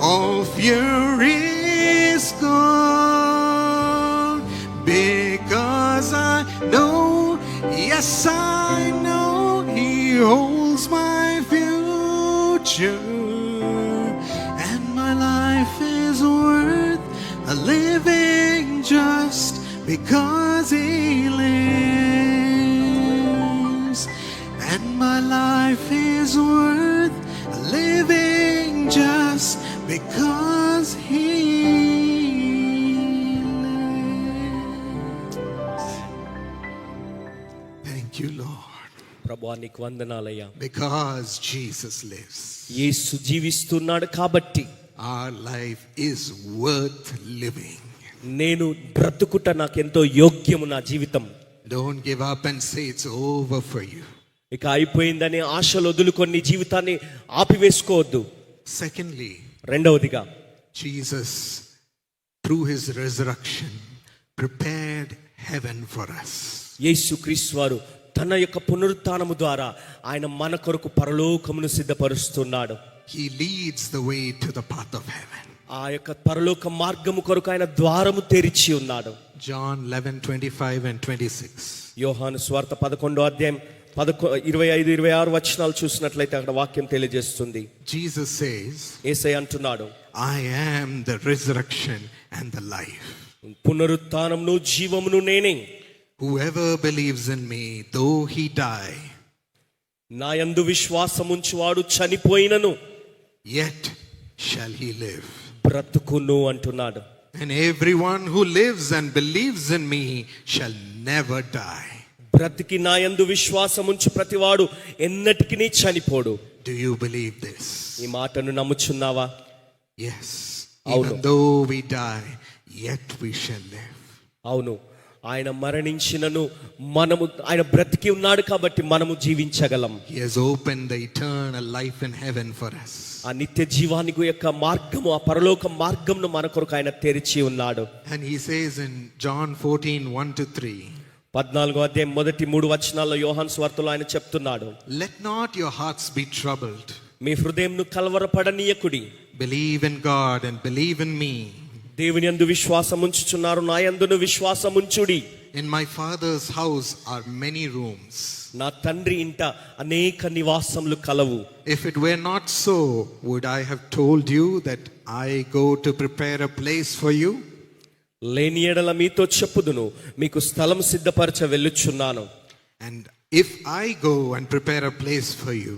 Speaker 2: all fear is gone. Because I know, yes I know, he holds my future. And my life is worth living just because he lives. And my life is worth living just because he lives. Thank you, Lord.
Speaker 1: ప్రభువా నీకు వందనాలయ్యా.
Speaker 2: Because Jesus lives,
Speaker 1: యేసు జీవిస్తున్నాడు కాబట్టి
Speaker 2: our life is worth living.
Speaker 1: నేను బ్రతుకుట నాకెంతో యోగ్యము నా జీవితం.
Speaker 2: Don't give up and say it's over for you.
Speaker 1: ఇక అయిపోయిందని ఆశలు వదులుకొని నీ జీవితాన్ని ఆపివేసుకోవద్దు.
Speaker 2: Secondly,
Speaker 1: రెండవదిగా
Speaker 2: Jesus, through his resurrection, prepared heaven for us.
Speaker 1: యేసు క్రీస్తు వారు తన యొక్క పునరుత్థానము ద్వారా ఆయన మన కొరకు పరలోకమును సిద్ధపరుస్తున్నాడు.
Speaker 2: He leads the way to the path of heaven.
Speaker 1: ఆ యొక్క పరలోక మార్గము కొరకు ఆయన ద్వారము తెరిచి ఉన్నాడు.
Speaker 2: John 11:25 and 26.
Speaker 1: యోహాను సువార్త 11వ అధ్యాయం 25-26 వచనాలు చూసినట్లయితే అక్కడ వాక్యం తెలియజేస్తుంది.
Speaker 2: Jesus says,
Speaker 1: యేసయ్య అంటున్నాడు,
Speaker 2: I am the resurrection and the life.
Speaker 1: పునరుత్థానమును జీవమును నేనే.
Speaker 2: Whoever believes in me, though he die,
Speaker 1: నా యందు విశ్వాసముంచువాడు చనిపోయినను
Speaker 2: yet shall he live.
Speaker 1: బ్రతుకును అంటున్నాడు.
Speaker 2: And everyone who lives and believes in me shall never die.
Speaker 1: బ్రతికి నా యందు విశ్వాసముంచు ప్రతివాడు ఎన్నటికినీ చనిపోడు.
Speaker 2: Do you believe this?
Speaker 1: ఈ మాటను నమ్ముచున్నావా?
Speaker 2: Yes.
Speaker 1: అవును.
Speaker 2: Even though we die, yet we shall live.
Speaker 1: అవును, ఆయన మరణించినను మనము, ఆయన బ్రతికి ఉన్నాడు కాబట్టి మనము జీవించగలం.
Speaker 2: He has opened the eternal life in heaven for us.
Speaker 1: ఆ నిత్య జీవానికి యొక్క మార్గము, ఆ పరలోక మార్గమును మన కొరకు ఆయన తెరిచి ఉన్నాడు.
Speaker 2: And he says in John 14:1-3,
Speaker 1: 14వ అధ్యాయం మొదటి 3 వచనాల్లో యోహాను సువార్తలో ఆయన చెప్తున్నాడు,
Speaker 2: let not your hearts be troubled.
Speaker 1: Me హృదయంను కలవరపడనీయకుడి.
Speaker 2: Believe in God and believe in me.
Speaker 1: దేవుని యందు విశ్వాసముంచుచున్నారు, నా యందును విశ్వాసముంచుడి.
Speaker 2: In my Father's house are many rooms.
Speaker 1: నా తండ్రి ఇంట అనేక నివాసములు కలవు.
Speaker 2: If it were not so, would I have told you that I go to prepare a place for you?
Speaker 1: లేని ఎడల మీతో చెప్పుదును, మీకు స్థలం సిద్ధపరచ వెళ్ళుచున్నాను.
Speaker 2: And if I go and prepare a place for you,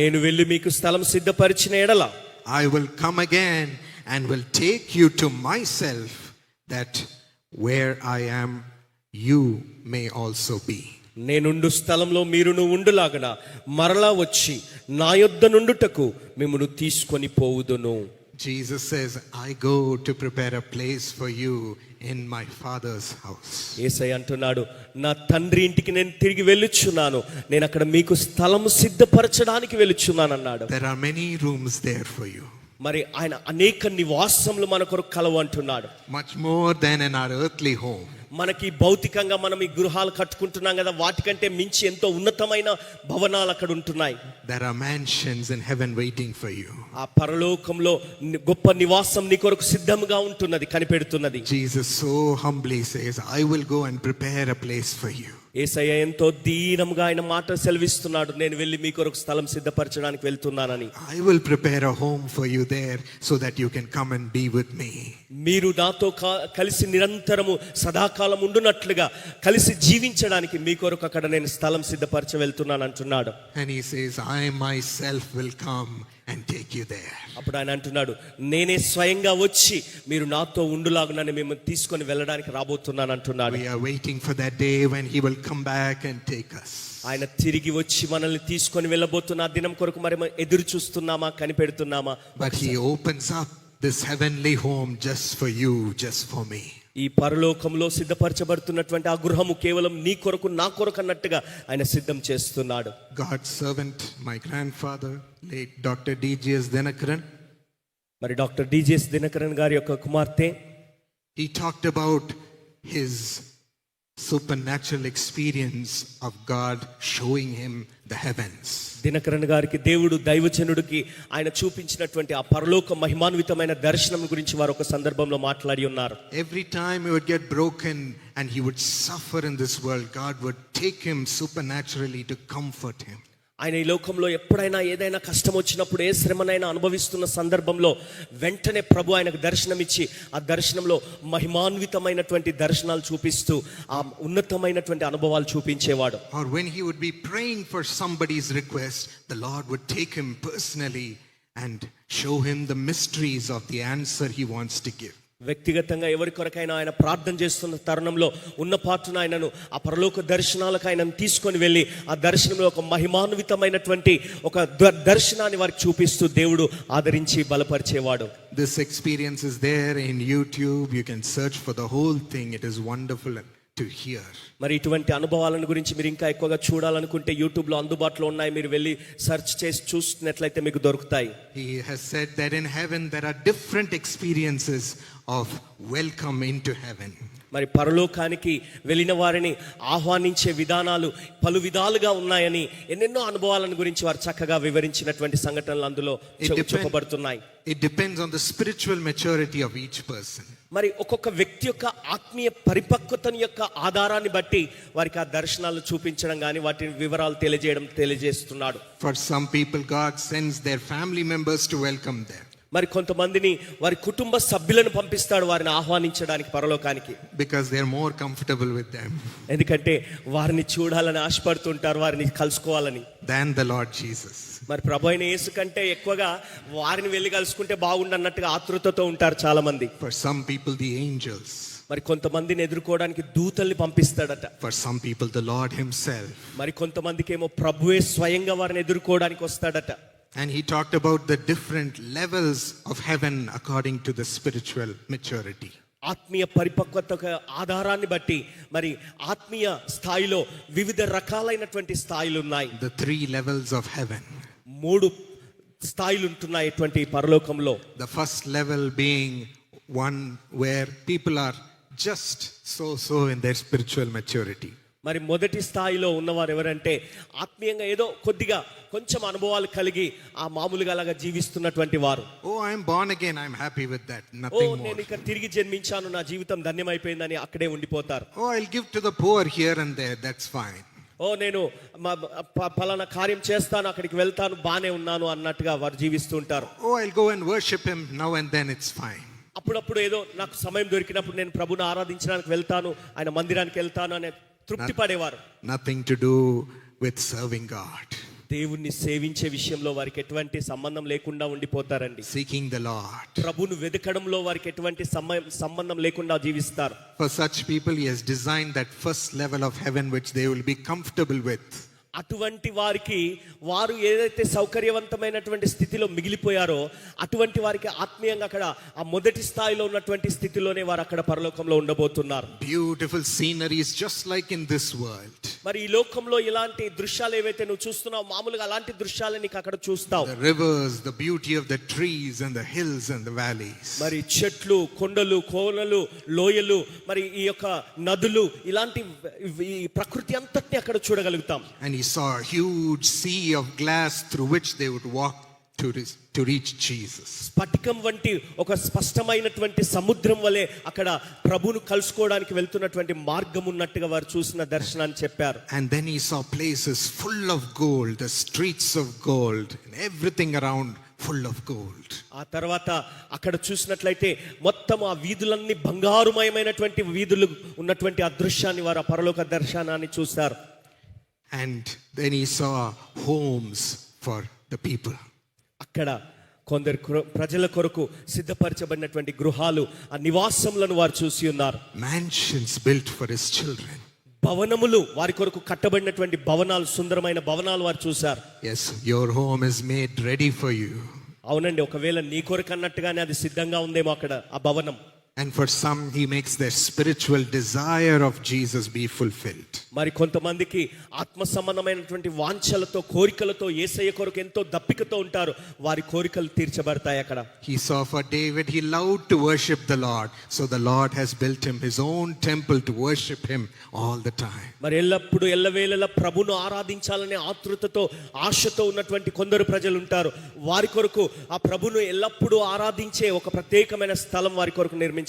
Speaker 1: నేను వెళ్ళి మీకు స్థలం సిద్ధపరిచిన ఎడల
Speaker 2: I will come again and will take you to myself, that where I am, you may also be.
Speaker 1: నేనుండు స్థలంలో మీరును ఉండులాగన మరలా వచ్చి నా యొద్ద నుండుటకు మిమ్మును తీసుకొని పోవుదును.
Speaker 2: Jesus says, I go to prepare a place for you in my Father's house.
Speaker 1: యేసయ్య అంటున్నాడు, నా తండ్రి ఇంటికి నేను తిరిగి వెళ్ళుచున్నాను, నేను అక్కడ మీకు స్థలం సిద్ధపరచడానికి వెళ్ళుచున్నాను అన్నాడు.
Speaker 2: There are many rooms there for you.
Speaker 1: మరి ఆయన అనేక నివాసములు మన కొరకు కలవు అంటున్నాడు.
Speaker 2: Much more than in our earthly home.
Speaker 1: మనకి భౌతికంగా మనం ఈ గృహాలు కట్టుకుంటున్నాం కదా, వాటికంటే మించి ఎంతో ఉన్నతమైన భవనాలు అక్కడ ఉంటున్నాయి.
Speaker 2: There are mansions in heaven waiting for you.
Speaker 1: ఆ పరలోకంలో గొప్ప నివాసం నీ కొరకు సిద్ధంగా ఉంటున్నది, కనిపెడుతున్నది.
Speaker 2: Jesus so humbly says, I will go and prepare a place for you.
Speaker 1: యేసయ్య ఎంతో దీనంగా ఆయన మాట సెలవిస్తున్నాడు, నేను వెళ్ళి మీ కొరకు స్థలం సిద్ధపరచడానికి వెళ్తున్నానని.
Speaker 2: I will prepare a home for you there so that you can come and be with me.
Speaker 1: మీరు నాతో కలిసి నిరంతరము సదాకాలం ఉండునట్లుగా కలిసి జీవించడానికి మీ కొరకు అక్కడ నేను స్థలం సిద్ధపరచ వెళ్తున్నాను అంటున్నాడు.
Speaker 2: And he says, I myself will come and take you there.
Speaker 1: అప్పుడు ఆయన అంటున్నాడు, నేనే స్వయంగా వచ్చి మీరు నాతో ఉండులాగునని మేము తీసుకొని వెళ్ళడానికి రాబోతున్నాను అంటున్నాడు.
Speaker 2: We are waiting for that day when he will come back and take us.
Speaker 1: ఆయన తిరిగి వచ్చి మనల్ని తీసుకొని వెళ్ళబోతున్న ఆ దినం కొరకు మరి ఎదురు చూస్తున్నామా, కనిపెడుతున్నామా?
Speaker 2: But he opens up this heavenly home just for you, just for me.
Speaker 1: ఈ పరలోకంలో సిద్ధపరచబడుతున్నటువంటి ఆ గృహము కేవలం నీ కొరకు, నా కొరకు అన్నట్టుగా ఆయన సిద్ధం చేస్తున్నాడు.
Speaker 2: God's servant, my grandfather, late Dr. D.G.S. Dinakaran,
Speaker 1: మరి డాక్టర్ డిజిఎస్ దినకరన్ గారి యొక్క కుమార్తె,
Speaker 2: he talked about his supernatural experience of God showing him the heavens.
Speaker 1: Dinakaran గారికి దేవుడు దైవజనుడికి ఆయన చూపించినటువంటి ఆ పరలోక మహిమాన్వితమైన దర్శనం గురించి వారు ఒక సందర్భంలో మాట్లాడి ఉన్నారు.
Speaker 2: Every time he would get broken and he would suffer in this world, God would take him supernaturally to comfort him.
Speaker 1: ఆయన ఈ లోకంలో ఎప్పుడైనా ఏదైనా కష్టం వచ్చినప్పుడు, ఏ శ్రమనైనా అనుభవిస్తున్న సందర్భంలో వెంటనే ప్రభు ఆయనకు దర్శనమిచ్చి ఆ దర్శనంలో మహిమాన్వితమైనటువంటి దర్శనాలు చూపిస్తూ ఆ ఉన్నతమైనటువంటి అనుభవాలు చూపించేవాడు.
Speaker 2: Or when he would be praying for somebody's request, the Lord would take him personally and show him the mysteries of the answer he wants to give.
Speaker 1: వ్యక్తిగతంగా ఎవరి కొరకైనా ఆయన ప్రార్థన చేస్తున్న తరుణంలో ఉన్న పాటున ఆయనను ఆ పరలోక దర్శనాలకు ఆయనను తీసుకొని వెళ్ళి ఆ దర్శనంలో ఒక మహిమాన్వితమైనటువంటి ఒక దర్శనాన్ని వారికి చూపిస్తూ దేవుడు ఆదరించి బలపరిచేవాడు.
Speaker 2: This experience is there in YouTube. You can search for the whole thing. It is wonderful to hear.
Speaker 1: మరి ఇటువంటి అనుభవాలను గురించి మీరు ఇంకా ఎక్కువగా చూడాలనుకుంటే యూట్యూబ్లో అందుబాటులో ఉన్నాయి, మీరు వెళ్ళి సెర్చ్ చేసి చూస్తున్నట్లయితే మీకు దొరుకుతాయి.
Speaker 2: He has said that in heaven there are different experiences of welcome into heaven.
Speaker 1: మరి పరలోకానికి వెళ్ళిన వారిని ఆహ్వానించే విధానాలు పలు విధాలుగా ఉన్నాయని ఎన్నెన్నో అనుభవాలను గురించి వారు చక్కగా వివరించినటువంటి సంఘటనలు అందులో చెప్పబడుతున్నాయి.
Speaker 2: It depends on the spiritual maturity of each person.
Speaker 1: మరి ఒక్కొక్క వ్యక్తి యొక్క ఆత్మీయ పరిపక్వతని యొక్క ఆధారాన్ని బట్టి వారికి ఆ దర్శనాలు చూపించడం కానీ వాటి వివరాలు తెలియజేస్తున్నాడు.
Speaker 2: For some people, God sends their family members to welcome them.
Speaker 1: మరి కొంతమందిని వారి కుటుంబ సభ్యులను పంపిస్తాడు వారిని ఆహ్వానించడానికి పరలోకానికి.
Speaker 2: because they are more comfortable with them
Speaker 1: ఎందుకంటే వారిని చూడాలని ఆశపడుతుంటారు, వారిని కలుసుకోవాలని.
Speaker 2: than the Lord Jesus.
Speaker 1: మరి ప్రభు అయిన యేసు కంటే ఎక్కువగా వారిని వెళ్ళి కలుసుకుంటే బాగుండన్నట్టుగా ఆతృతతో ఉంటారు చాలా మంది.
Speaker 2: For some people, the angels.
Speaker 1: మరి కొంతమందిని ఎదుర్కోవడానికి దూతల్ని పంపిస్తాడట.
Speaker 2: For some people, the Lord Himself.
Speaker 1: మరి కొంతమందికి ఏమో ప్రభువే స్వయంగా వారిని ఎదుర్కోవడానికి వస్తాడట.
Speaker 2: And He talked about the different levels of heaven according to the spiritual maturity.
Speaker 1: ఆత్మీయ పరిపక్వత ఆధారాన్ని బట్టి మరి ఆత్మీయ స్థాయిలో వివిధ రకాలైనటువంటి స్థాయిలు ఉన్నాయి.
Speaker 2: The 3 levels of heaven.
Speaker 1: 3 స్థాయిలు ఉంటున్నాయి ఇటువంటి పరలోకంలో.
Speaker 2: The first level being one where people are just so in their spiritual maturity.
Speaker 1: మరి మొదటి స్థాయిలో ఉన్నవారు ఎవరంటే ఆత్మీయంగా ఏదో కొద్దిగా కొంచెం అనుభవాలు కలిగి ఆ మామూలుగా అలాగా జీవిస్తున్నటువంటి వారు.
Speaker 2: Oh, I am born again, I am happy with that, nothing more.
Speaker 1: నేను ఇక తిరిగి జన్మించాను, నా జీవితం ధన్యమైపోయిందని అక్కడే ఉండిపోతారు.
Speaker 2: Oh, I'll give to the poor here and there, that's fine.
Speaker 1: నేను పలానా కార్యం చేస్తాను, అక్కడికి వెళ్తాను, బానే ఉన్నాను అన్నట్టుగా వారు జీవిస్తూ ఉంటారు.
Speaker 2: Oh, I'll go and worship Him now and then, it's fine.
Speaker 1: అప్పుడప్పుడు ఏదో నాకు సమయం దొరికినప్పుడు నేను ప్రభుని ఆరాధించడానికి వెళ్తాను, ఆయన మందిరానికి వెళ్తాను అనే తృప్తి పడేవారు.
Speaker 2: Nothing to do with serving God.
Speaker 1: దేవుణ్ణి సేవించే విషయంలో వారికి ఎటువంటి సంబంధం లేకుండా ఉండిపోతారండి.
Speaker 2: Seeking the Lord.
Speaker 1: ప్రభును వెదకడంలో వారికి ఎటువంటి సంబంధం లేకుండా జీవిస్తారు.
Speaker 2: For such people, He has designed that first level of heaven which they will be comfortable with.
Speaker 1: అటువంటి వారికి వారు ఏదైతే సౌకర్యవంతమైనటువంటి స్థితిలో మిగిలిపోయారో అటువంటి వారికి ఆత్మీయంగా అక్కడ ఆ మొదటి స్థాయిలో ఉన్నటువంటి స్థితిలోనే వారు అక్కడ పరలోకంలో ఉండబోతున్నారు.
Speaker 2: Beautiful sceneries just like in this world.
Speaker 1: మరి ఈ లోకంలో ఇలాంటి దృశ్యాలు ఏవైతే నువ్వు చూస్తున్నావు మామూలుగా అలాంటి దృశ్యాలు నీకు అక్కడ చూస్తావు.
Speaker 2: The rivers, the beauty of the trees and the hills and the valleys.
Speaker 1: మరి చెట్లు, కొండలు, కోనలు, లోయలు, మరి ఈ యొక్క నదులు, ఇలాంటి ఈ ప్రకృతి అంతటిని అక్కడ చూడగలుగుతాం.
Speaker 2: And he saw a huge sea of glass through which they would walk to reach Jesus.
Speaker 1: స్ఫటికం వంటి ఒక స్పష్టమైనటువంటి సముద్రం వలె అక్కడ ప్రభువును కలుసుకోవడానికి వెళ్తున్నటువంటి మార్గం ఉన్నట్టుగా వారు చూసిన దర్శనాన్ని చెప్పారు.
Speaker 2: And then he saw places full of gold, the streets of gold, and everything around full of gold.
Speaker 1: ఆ తర్వాత అక్కడ చూసినట్లయితే మొత్తం ఆ వీధులన్నీ బంగారుమయమైనటువంటి వీధులు ఉన్నటువంటి ఆ దృశ్యాన్ని వారు ఆ పరలోక దర్శనాన్ని చూశారు.
Speaker 2: And then he saw homes for the people.
Speaker 1: అక్కడ కొందరు ప్రజల కొరకు సిద్ధపరచబడినటువంటి గృహాలు, ఆ నివాసములను వారు చూసి ఉన్నారు.
Speaker 2: Mansions built for his children.
Speaker 1: భవనములు, వారి కొరకు కట్టబడినటువంటి భవనాలు, సుందరమైన భవనాలు వారు చూశారు.
Speaker 2: Yes, your home is made ready for you.
Speaker 1: అవునండి, ఒకవేళ నీ కొరకు అన్నట్టుగానే అది సిద్ధంగా ఉందేమో అక్కడ ఆ భవనం.
Speaker 2: And for some, he makes their spiritual desire of Jesus be fulfilled.
Speaker 1: మరి కొంతమందికి ఆత్మ సంబంధమైనటువంటి వాంఛలతో, కోరికలతో, యేసయ్య కొరకు ఎంతో దప్పికతో ఉంటారు, వారి కోరికలు తీర్చబడతాయి అక్కడ.
Speaker 2: He saw for David, he loved to worship the Lord, so the Lord has built him his own temple to worship him all the time.
Speaker 1: మరి ఎల్లప్పుడు ఎల్లవేళలా ప్రభును ఆరాధించాలనే ఆతృతతో, ఆశతో ఉన్నటువంటి కొందరు ప్రజలు ఉంటారు. వారి కొరకు ఆ ప్రభును ఎల్లప్పుడూ ఆరాధించే ఒక ప్రత్యేకమైన స్థలం వారి కొరకు నిర్మించబడుతుంది.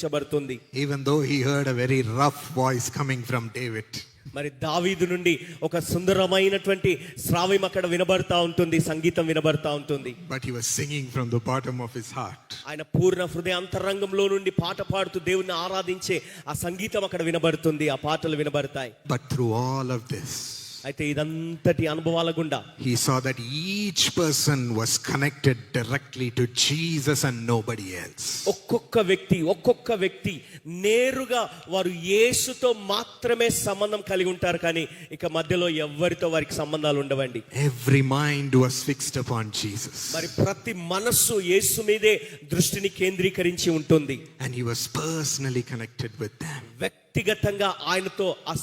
Speaker 2: Even though he heard a very rough voice coming from David.
Speaker 1: మరి దావీదు నుండి ఒక సుందరమైనటువంటి శ్రావ్యం అక్కడ వినబడతా ఉంటుంది, సంగీతం వినబడతా ఉంటుంది.
Speaker 2: But he was singing from the bottom of his heart.
Speaker 1: ఆయన పూర్ణ హృదయ అంతరంగంలో నుండి పాట పాడుతూ దేవుణ్ణి ఆరాధించే ఆ సంగీతం అక్కడ వినబడుతుంది, ఆ పాటలు వినబడతాయి.
Speaker 2: But through all of this,
Speaker 1: అయితే ఇదంతటి అనుభవాల గుండా
Speaker 2: he saw that each person was connected directly to Jesus and nobody else.
Speaker 1: ఒక్కొక్క వ్యక్తి నేరుగా వారు యేసుతో మాత్రమే సంబంధం కలిగి ఉంటారు, కానీ ఇక మధ్యలో ఎవరితో వారికి సంబంధాలు ఉండవండి.
Speaker 2: Every mind was fixed upon Jesus.
Speaker 1: మరి ప్రతి మనస్సు యేసు మీదే దృష్టిని కేంద్రీకరించి ఉంటుంది.
Speaker 2: And he was personally connected with them.
Speaker 1: వ్యక్తిగతంగా ఆయనతో ఆ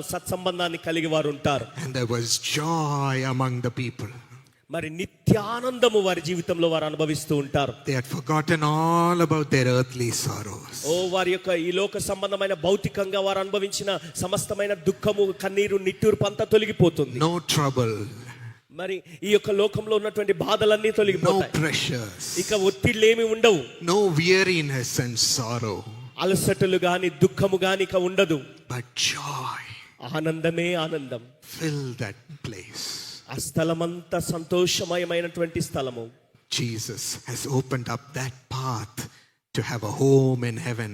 Speaker 1: సత్సంబంధాన్ని కలిగి వారు ఉంటారు.
Speaker 2: And there was joy among the people.
Speaker 1: మరి నిత్యానందము వారి జీవితంలో వారు అనుభవిస్తూ ఉంటారు.
Speaker 2: They had forgotten all about their earthly sorrows.
Speaker 1: వారి యొక్క ఈ లోక సంబంధమైన భౌతికంగా వారు అనుభవించిన సమస్తమైన దుఃఖము, కన్నీరు, నిట్టూర్పు అంతా తొలగిపోతుంది.
Speaker 2: No trouble.
Speaker 1: మరి ఈ యొక్క లోకంలో ఉన్నటువంటి బాధలన్నీ తొలగిపోతాయి.
Speaker 2: No pressures.
Speaker 1: ఇక ఒత్తిళ్లేమి ఉండవు.
Speaker 2: No weariness and sorrow.
Speaker 1: అలసటలు గాని, దుఃఖము గాని ఇక ఉండదు.
Speaker 2: But joy.
Speaker 1: ఆనందమే ఆనందం.
Speaker 2: Fill that place.
Speaker 1: ఆ స్థలమంతా సంతోషమయమైనటువంటి స్థలము.
Speaker 2: Jesus has opened up that path to have a home in heaven.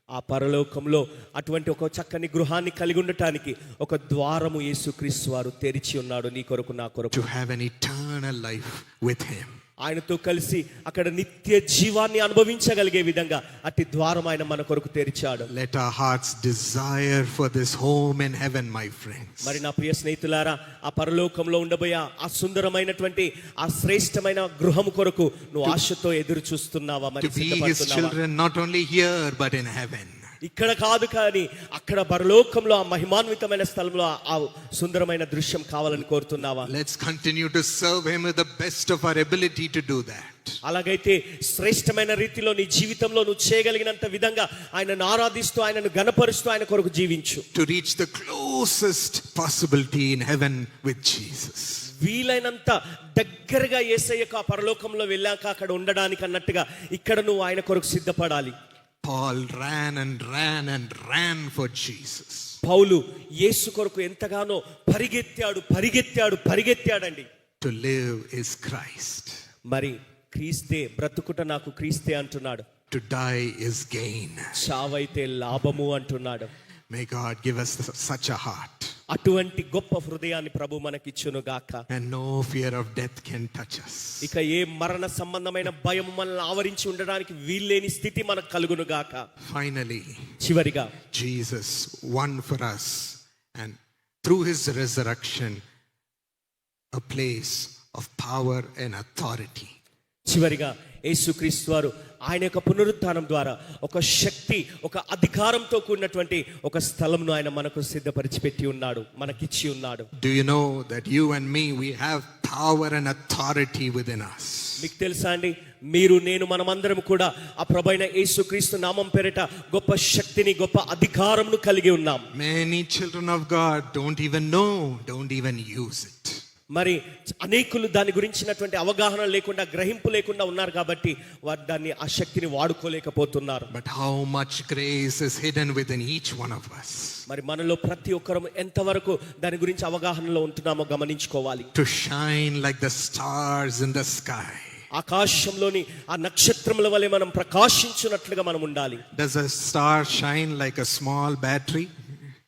Speaker 1: ఆ పరలోకంలో అటువంటి ఒక చక్కని గృహాన్ని కలిగి ఉండటానికి ఒక ద్వారము యేసుక్రీస్తు వారు తెరిచి ఉన్నాడు, నీ కొరకు నా కొరకు.
Speaker 2: To have an eternal life with him.
Speaker 1: ఆయనతో కలిసి అక్కడ నిత్య జీవాన్ని అనుభవించగలిగే విధంగా అట్టి ద్వారం ఆయన మన కొరకు తెరిచాడు.
Speaker 2: Let our hearts desire for this home in heaven, my friends.
Speaker 1: మరి నా ప్రియ స్నేహితులారా, ఆ పరలోకంలో ఉండబోయే ఆ సుందరమైనటువంటి ఆ శ్రేష్టమైన గృహం కొరకు నువ్వు ఆశతో ఎదురు చూస్తున్నావా? మరి
Speaker 2: To be his
Speaker 1: సిద్ధపడుతున్నావా?
Speaker 2: children not only here but in heaven.
Speaker 1: ఇక్కడ కాదు కానీ అక్కడ పరలోకంలో ఆ మహిమాన్వితమైన స్థలంలో ఆ సుందరమైన దృశ్యం కావాలని కోరుతున్నావా?
Speaker 2: Let's continue to serve him with the best of our ability to do that.
Speaker 1: అలాగైతే శ్రేష్టమైన రీతిలో నీ జీవితంలో నువ్వు చేయగలిగినంత విధంగా ఆయనను ఆరాధిస్తూ ఆయనను గణపరుస్తూ ఆయన కొరకు జీవించు.
Speaker 2: To reach the closest possibility in heaven with Jesus.
Speaker 1: వీలైనంత దగ్గరగా యేసయ్యకు ఆ పరలోకంలో వెళ్ళాక అక్కడ ఉండడానికి అన్నట్టుగా ఇక్కడ నువ్వు ఆయన కొరకు సిద్ధపడాలి.
Speaker 2: Paul ran and ran and ran for Jesus.
Speaker 1: పౌలు యేసు కొరకు ఎంతగానో పరిగెత్తాడండి.
Speaker 2: To live is Christ.
Speaker 1: మరి క్రీస్తే, బ్రతుకుట నాకు క్రీస్తే అంటున్నాడు.
Speaker 2: To die is gain.
Speaker 1: చావైతే లాభము అంటున్నాడు.
Speaker 2: May God give us such a heart.
Speaker 1: అటువంటి గొప్ప హృదయాన్ని ప్రభు మనకిచ్చును గాక.
Speaker 2: And no fear of death can touch us.
Speaker 1: ఇక ఏ మరణ సంబంధమైన భయం మనల్ని ఆవరించి ఉండడానికి వీల్లేని స్థితి మనకు కలుగును గాక.
Speaker 2: Finally,
Speaker 1: చివరిగా
Speaker 2: Jesus won for us, and through his resurrection, a place of power and authority.
Speaker 1: చివరిగా యేసుక్రీస్తు వారు ఆయన యొక్క పునరుత్థానం ద్వారా ఒక శక్తి, ఒక అధికారంతో కూడినటువంటి ఒక స్థలంను ఆయన మనకు సిద్ధపరిచి పెట్టి ఉన్నాడు, మనకిచ్చి ఉన్నాడు.
Speaker 2: Do you know that you and me, we have power and authority within us?
Speaker 1: మీకు తెలుసా అండి, మీరు నేను మనమందరం కూడా ఆ ప్రభువైన యేసుక్రీస్తు నామం పేరిట గొప్ప శక్తిని, గొప్ప అధికారంను కలిగి ఉన్నాం.
Speaker 2: Many children of God don't even know, don't even use it.
Speaker 1: మరి అనేకులు దాని గురించినటువంటి అవగాహన లేకుండా, గ్రహింపు లేకుండా ఉన్నారు కాబట్టి వారు దాన్ని, ఆ శక్తిని వాడుకోలేకపోతున్నారు.
Speaker 2: But how much grace is hidden within each one of us.
Speaker 1: మరి మనలో ప్రతి ఒక్కరూ ఎంతవరకు దాని గురించి అవగాహనలో ఉంటున్నామో గమనించుకోవాలి.
Speaker 2: To shine like the stars in the sky.
Speaker 1: ఆకాశంలోని ఆ నక్షత్రముల వలె మనం ప్రకాశించున్నట్లుగా మనం ఉండాలి.
Speaker 2: Does a star shine like a small battery?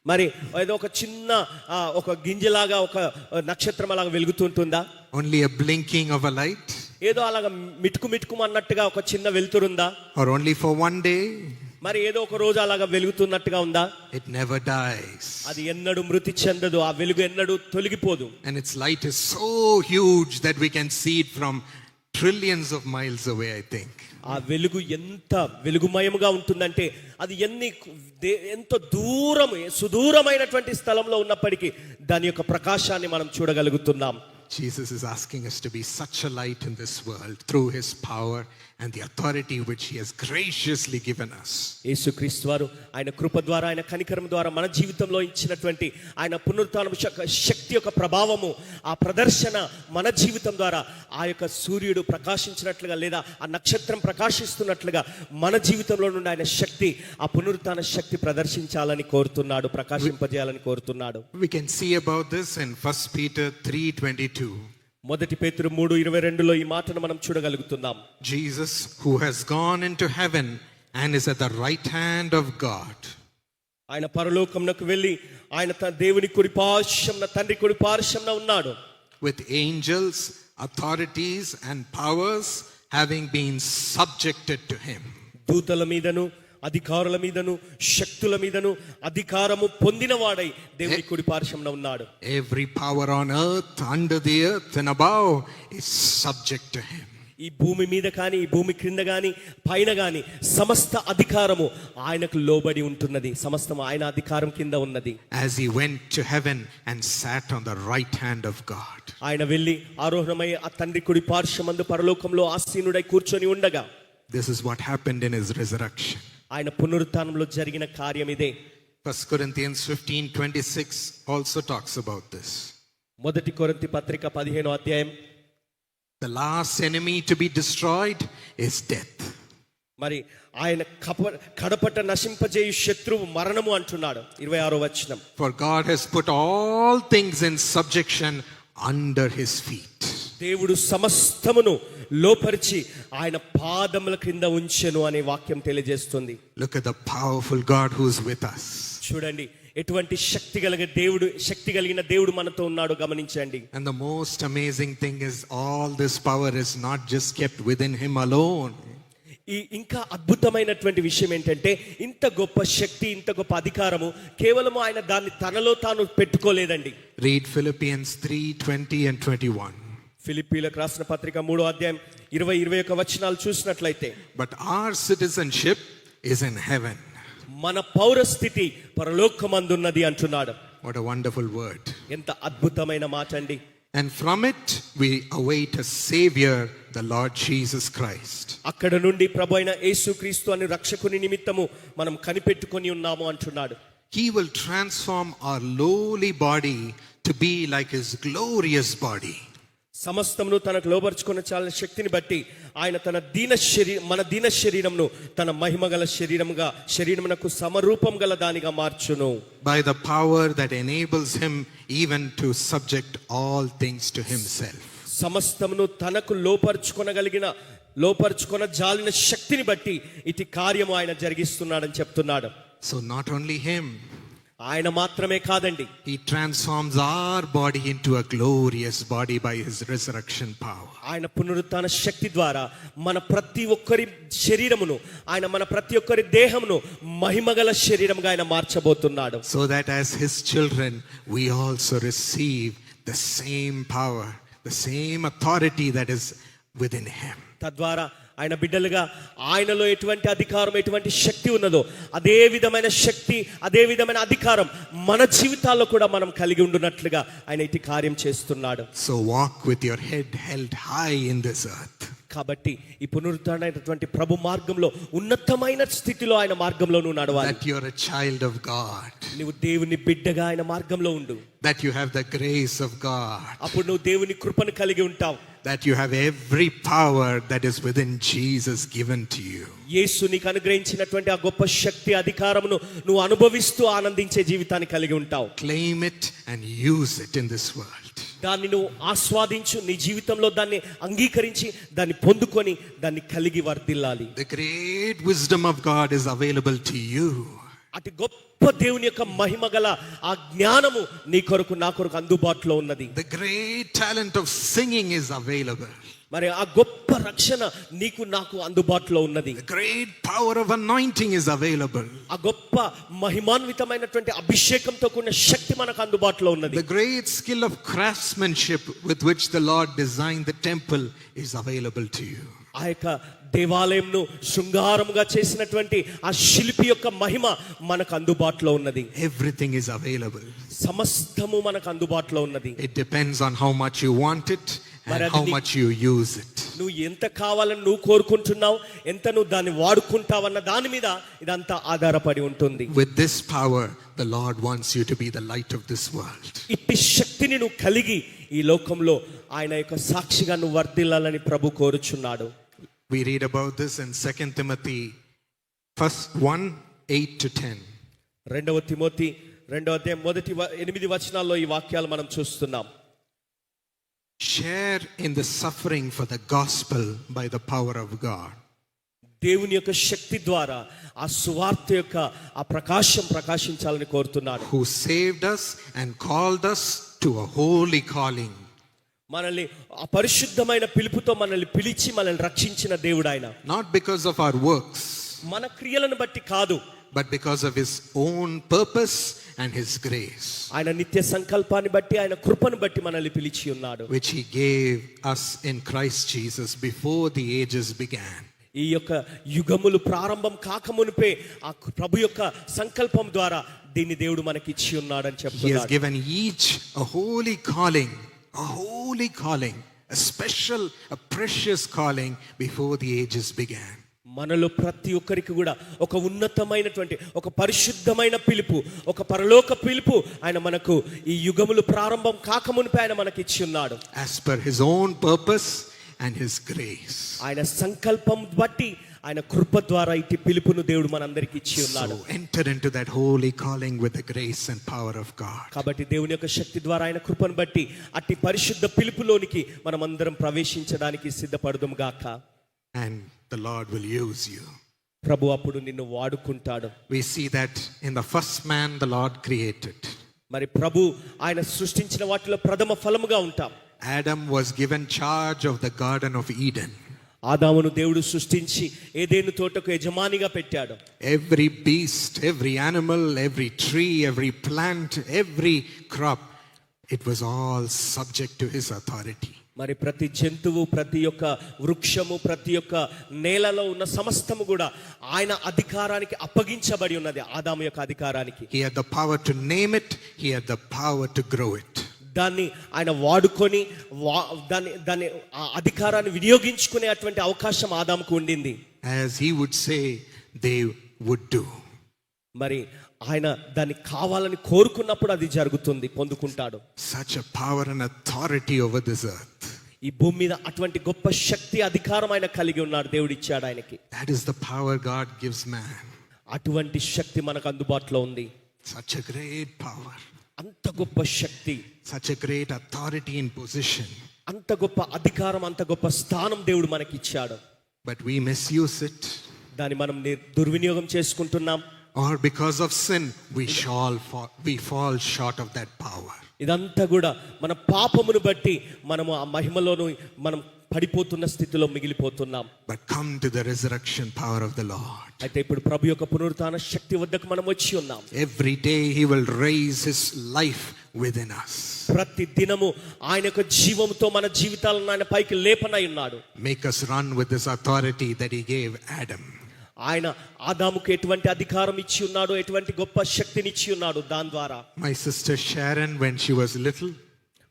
Speaker 1: మరి ఏదో ఒక చిన్న ఒక గింజలాగా, ఒక నక్షత్రం అలాగా వెలుగుతుంటుందా?
Speaker 2: Only a blinking of a light?
Speaker 1: ఏదో అలాగా మిటుకు అన్నట్టుగా ఒక చిన్న వెలుతురుందా?
Speaker 2: Or only for one day?
Speaker 1: మరి ఏదో ఒక రోజు అలాగా వెలుగుతున్నట్టుగా ఉందా?
Speaker 2: It never dies.
Speaker 1: అది ఎన్నడూ మృతి చెందదు, ఆ వెలుగు ఎన్నడూ తొలగిపోదు.
Speaker 2: And its light is so huge that we can see it from trillions of miles away, I think.
Speaker 1: ఆ వెలుగు ఎంత వెలుగుమయముగా ఉంటుందంటే అది ఎంతో దూరం, సుదూరమైనటువంటి స్థలంలో ఉన్నప్పటికీ దాని యొక్క ప్రకాశాన్ని మనం చూడగలుగుతున్నాం.
Speaker 2: Jesus is asking us to be such a light in this world through his power and the authority which he has graciously given us.
Speaker 1: యేసుక్రీస్తు వారు ఆయన కృప ద్వారా, ఆయన కనికరం ద్వారా మన జీవితంలో ఇచ్చినటువంటి ఆయన పునరుత్థాన శక్తి యొక్క ప్రభావము, ఆ ప్రదర్శన మన జీవితం ద్వారా ఆ యొక్క సూర్యుడు ప్రకాశించినట్లుగా, లేదా ఆ నక్షత్రం ప్రకాశిస్తున్నట్లుగా మన జీవితంలో నుండి ఆయన శక్తి, ఆ పునరుత్థాన శక్తి ప్రదర్శించాలని కోరుతున్నాడు, ప్రకాశింపజేయాలని కోరుతున్నాడు.
Speaker 2: We can see about this in 1 Peter 3:22.
Speaker 1: మొదటి పేతురు 3:22లో ఈ మాటను మనం చూడగలుగుతున్నాం.
Speaker 2: Jesus, who has gone into heaven and is at the right hand of God.
Speaker 1: ఆయన పరలోకమునకు వెళ్ళి ఆయన దేవుని కుడి పార్శ్వమున, తండ్రి కుడి పార్శ్వమున ఉన్నాడు.
Speaker 2: With angels, authorities and powers having been subjected to him.
Speaker 1: దూతల మీదను, అధికారుల మీదను, శక్తుల మీదను అధికారము పొందినవాడై దేవుని కుడి పార్శ్వమున ఉన్నాడు.
Speaker 2: Every power on earth, under the earth and above is subject to him.
Speaker 1: ఈ భూమి మీద కానీ, ఈ భూమి క్రింద కానీ, పైన కానీ సమస్త అధికారము ఆయనకు లోబడి ఉంటున్నది, సమస్తం ఆయన అధికారం కింద ఉన్నది.
Speaker 2: As he went to heaven and sat on the right hand of God.
Speaker 1: ఆయన వెళ్ళి ఆరోహణమై ఆ తండ్రి కుడి పార్శ్వమందు పరలోకంలో ఆసీనుడై కూర్చొని ఉండగా,
Speaker 2: This is what happened in his resurrection.
Speaker 1: ఆయన పునరుత్థానంలో జరిగిన కార్యం ఇదే.
Speaker 2: 1 Corinthians 15:26 also talks about this.
Speaker 1: మొదటి కొరింథీ పత్రిక 15వ అధ్యాయం.
Speaker 2: The last enemy to be destroyed is death.
Speaker 1: మరి ఆయన కడపట నశింపజేయు శత్రువు మరణము అంటున్నాడు 26వ వచనం.
Speaker 2: For God has put all things in subjection under his feet.
Speaker 1: దేవుడు సమస్తమును లోపరిచి ఆయన పాదముల క్రింద ఉంచెను అనే వాక్యం తెలియజేస్తుంది.
Speaker 2: Look at the powerful God who's with us.
Speaker 1: చూడండి ఎటువంటి శక్తి కలిగిన దేవుడు మనతో ఉన్నాడు గమనించండి.
Speaker 2: And the most amazing thing is all this power is not just kept within him alone.
Speaker 1: ఈ ఇంకా అద్భుతమైనటువంటి విషయం ఏంటంటే ఇంత గొప్ప శక్తి, ఇంత గొప్ప అధికారము కేవలం ఆయన దాన్ని తనలో తాను పెట్టుకోలేదండి.
Speaker 2: Read Philippians 3:20 and 21.
Speaker 1: ఫిలిప్పీలకు రాసిన పత్రిక 3వ అధ్యాయం 20-21 వచనాలు చూసినట్లయితే,
Speaker 2: But our citizenship is in heaven.
Speaker 1: మన పౌరస్థితి పరలోకమందున్నది అంటున్నాడు.
Speaker 2: What a wonderful word.
Speaker 1: ఎంత అద్భుతమైన మాట అండి.
Speaker 2: And from it we await a savior, the Lord Jesus Christ.
Speaker 1: అక్కడ నుండి ప్రభు అయిన యేసుక్రీస్తు అనే రక్షకుని నిమిత్తము మనం కనిపెట్టుకొని ఉన్నాము అంటున్నాడు.
Speaker 2: He will transform our lowly body to be like his glorious body.
Speaker 1: సమస్తమును తనకు లోబర్చుకున్న చాలిన శక్తిని బట్టి ఆయన మన దీన శరీరమును తన మహిమగల శరీరమునకు సమరూపం గల దానిగా మార్చును.
Speaker 2: By the power that enables him even to subject all things to himself.
Speaker 1: సమస్తమును తనకు లోపర్చుకొన జాలిన శక్తిని బట్టి ఇటు కార్యము ఆయన జరిగిస్తున్నాడని చెప్తున్నాడు.
Speaker 2: So not only him,
Speaker 1: ఆయన మాత్రమే కాదండి,
Speaker 2: he transforms our body into a glorious body by his resurrection power.
Speaker 1: ఆయన పునరుత్థాన శక్తి ద్వారా మన ప్రతి ఒక్కరి శరీరమును, మన ప్రతి ఒక్కరి దేహమును మహిమగల శరీరముగా ఆయన మార్చబోతున్నాడు.
Speaker 2: So that as his children we also receive the same power, the same authority that is within him.
Speaker 1: తద్వారా ఆయన బిడ్డలుగా ఆయనలో ఎటువంటి అధికారం, ఎటువంటి శక్తి ఉన్నదో అదే విధమైన శక్తి, అదే విధమైన అధికారం మన జీవితాల్లో కూడా మనం కలిగి ఉండునట్లుగా ఆయన ఇటు కార్యం చేస్తున్నాడు.
Speaker 2: So walk with your head held high in this earth.
Speaker 1: కాబట్టి ఈ పునరుత్థానమైనటువంటి ప్రభు మార్గంలో ఉన్నతమైన స్థితిలో ఆయన మార్గంలో నువ్వు నడవాలి.
Speaker 2: That you are a child of God.
Speaker 1: నువ్వు దేవుని బిడ్డగా ఆయన మార్గంలో ఉండు.
Speaker 2: That you have the grace of God.
Speaker 1: అప్పుడు నువ్వు దేవుని కృపను కలిగి ఉంటావు.
Speaker 2: That you have every power that is within Jesus given to you.
Speaker 1: యేసు నీకు అనుగ్రహించినటువంటి ఆ గొప్ప శక్తి, అధికారమును నువ్వు అనుభవిస్తూ ఆనందించే జీవితాన్ని కలిగి ఉంటావు.
Speaker 2: Claim it and use it in this world.
Speaker 1: దాన్ని నువ్వు ఆస్వాదించు, నీ జీవితంలో దాన్ని అంగీకరించి దాన్ని పొందుకొని దాన్ని కలిగి వర్ధిల్లాలి.
Speaker 2: The great wisdom of God is available to you.
Speaker 1: అతి గొప్ప దేవుని యొక్క మహిమ గల ఆ జ్ఞానము నీ కొరకు, నా కొరకు అందుబాటులో ఉన్నది.
Speaker 2: The great talent of singing is available.
Speaker 1: మరి ఆ గొప్ప రక్షణ నీకు నాకు అందుబాటులో ఉన్నది.
Speaker 2: The great power of anointing is available.
Speaker 1: ఆ గొప్ప మహిమాన్వితమైనటువంటి అభిషేకంతో కూడిన శక్తి మనకు అందుబాటులో ఉన్నది.
Speaker 2: The great skill of craftsmanship with which the Lord designed the temple is available to you.
Speaker 1: ఆ యొక్క దేవాలయంను శృంగారముగా చేసినటువంటి ఆ శిల్పి యొక్క మహిమ మనకు అందుబాటులో ఉన్నది.
Speaker 2: Everything is available.
Speaker 1: సమస్తము మనకు అందుబాటులో ఉన్నది.
Speaker 2: It depends on how much you want it and how much you use it.
Speaker 1: నువ్వు ఎంత కావాలని నువ్వు కోరుకుంటున్నావు, ఎంత నువ్వు దాన్ని వాడుకుంటావన్న దాని మీద ఇదంతా ఆధారపడి ఉంటుంది.
Speaker 2: With this power, the Lord wants you to be the light of this world.
Speaker 1: ఇట్టి శక్తిని నువ్వు కలిగి ఈ లోకంలో ఆయన యొక్క సాక్షిగా నువ్వు వర్ధిల్లాలని ప్రభు కోరుచున్నాడు.
Speaker 2: We read about this in 2 Timothy 1:8-10.
Speaker 1: 2 Timothy 2వ అధ్యాయం 8 వచనాల్లో ఈ వాక్యాలు మనం చూస్తున్నాం.
Speaker 2: Share in the suffering for the gospel by the power of God.
Speaker 1: దేవుని యొక్క శక్తి ద్వారా ఆ సువార్త యొక్క ఆ ప్రకాశించాలని కోరుతున్నాడు.
Speaker 2: Who saved us and called us to a holy calling.
Speaker 1: మనల్ని ఆ పరిశుద్ధమైన పిలుపుతో మనల్ని పిలిచి మనల్ని రక్షించిన దేవుడు ఆయన.
Speaker 2: Not because of our works,
Speaker 1: మన క్రియలను బట్టి కాదు,
Speaker 2: but because of his own purpose and his grace,
Speaker 1: ఆయన నిత్య సంకల్పాన్ని బట్టి, ఆయన కృపను బట్టి మనల్ని పిలిచి ఉన్నాడు,
Speaker 2: which he gave us in Christ Jesus before the ages began.
Speaker 1: ఈ యొక్క యుగములు ప్రారంభం కాకమునిపే ఆ ప్రభు యొక్క సంకల్పం ద్వారా దీన్ని దేవుడు మనకి ఇచ్చి ఉన్నాడని
Speaker 2: He has
Speaker 1: చెప్తున్నాడు.
Speaker 2: given each a holy calling, a special, a precious calling before the ages began.
Speaker 1: మనలో ప్రతి ఒక్కరికి కూడా ఒక ఉన్నతమైనటువంటి, ఒక పరిశుద్ధమైన పిలుపు, ఒక పరలోక పిలుపు ఆయన మనకు ఈ యుగములు ప్రారంభం కాకమునిపే ఆయన మనకి ఇచ్చి ఉన్నాడు.
Speaker 2: As per his own purpose and his grace.
Speaker 1: ఆయన సంకల్పం బట్టి, ఆయన కృప ద్వారా ఇట్టి పిలుపును దేవుడు మనందరికి ఇచ్చి ఉన్నాడు.
Speaker 2: So enter into that holy calling with the grace and power of God.
Speaker 1: కాబట్టి దేవుని యొక్క శక్తి ద్వారా ఆయన కృపను బట్టి అట్టి పరిశుద్ధ పిలుపులోనికి మనమందరం ప్రవేశించడానికి సిద్ధపడదుము గాక.
Speaker 2: And the Lord will use you.
Speaker 1: ప్రభు అప్పుడు నిన్ను వాడుకుంటాడు.
Speaker 2: We see that in the first man the Lord created.
Speaker 1: మరి ప్రభు ఆయన సృష్టించిన వాటిలో ప్రథమ ఫలముగా ఉంటాం.
Speaker 2: Adam was given charge of the Garden of Eden.
Speaker 1: ఆదామును దేవుడు సృష్టించి ఏదెను తోటకు యజమానిగా పెట్టాడు.
Speaker 2: Every beast, every animal, every tree, every plant, every crop, it was all subject to his authority.
Speaker 1: మరి ప్రతి జంతువు, ప్రతి ఒక్క వృక్షము, ప్రతి ఒక్క నేలలో ఉన్న సమస్తము కూడా ఆయన అధికారానికి అప్పగించబడి ఉన్నది, ఆదాము యొక్క అధికారానికి.
Speaker 2: He had the power to name it, he had the power to grow it.
Speaker 1: దాన్ని ఆయన వాడుకొని దాన్ని ఆ అధికారాన్ని వినియోగించుకునే అటువంటి అవకాశం ఆదాముకు ఉండింది.
Speaker 2: As he would say, they would do.
Speaker 1: మరి ఆయన దాన్ని కావాలని కోరుకున్నప్పుడు అది జరుగుతుంది, పొందుకుంటాడు.
Speaker 2: Such a power and authority over this earth.
Speaker 1: ఈ భూమి మీద అటువంటి గొప్ప శక్తి, అధికారం ఆయన కలిగి ఉన్నాడు, దేవుడు ఇచ్చాడు ఆయనకి.
Speaker 2: That is the power God gives man.
Speaker 1: అటువంటి శక్తి మనకు అందుబాటులో ఉంది.
Speaker 2: Such a great power.
Speaker 1: అంత గొప్ప శక్తి,
Speaker 2: Such a great authority and position.
Speaker 1: అంత గొప్ప అధికారం, అంత గొప్ప స్థానం దేవుడు మనకి ఇచ్చాడు.
Speaker 2: But we misuse it.
Speaker 1: దాన్ని మనం దుర్వినియోగం చేసుకుంటున్నాం.
Speaker 2: Or because of sin, we fall short of that power.
Speaker 1: ఇదంతా కూడా మన పాపమును బట్టి మనము ఆ మహిమలోను మనం పడిపోతున్న స్థితిలో మిగిలిపోతున్నాం.
Speaker 2: But come to the resurrection power of the Lord.
Speaker 1: అయితే ఇప్పుడు ప్రభు యొక్క పునరుత్థాన శక్తి వద్దకు మనం వచ్చి ఉన్నాం.
Speaker 2: Every day he will raise his life within us.
Speaker 1: ప్రతి దినము ఆయన యొక్క జీవముతో మన జీవితాలను ఆయన పైకి లేపనై ఉన్నాడు.
Speaker 2: Make us run with this authority that he gave Adam.
Speaker 1: ఆయన ఆదాముకు ఎటువంటి అధికారం ఇచ్చి ఉన్నాడు, ఎటువంటి గొప్ప శక్తిని ఇచ్చి ఉన్నాడు దాని ద్వారా.
Speaker 2: My sister Sharon, when she was little,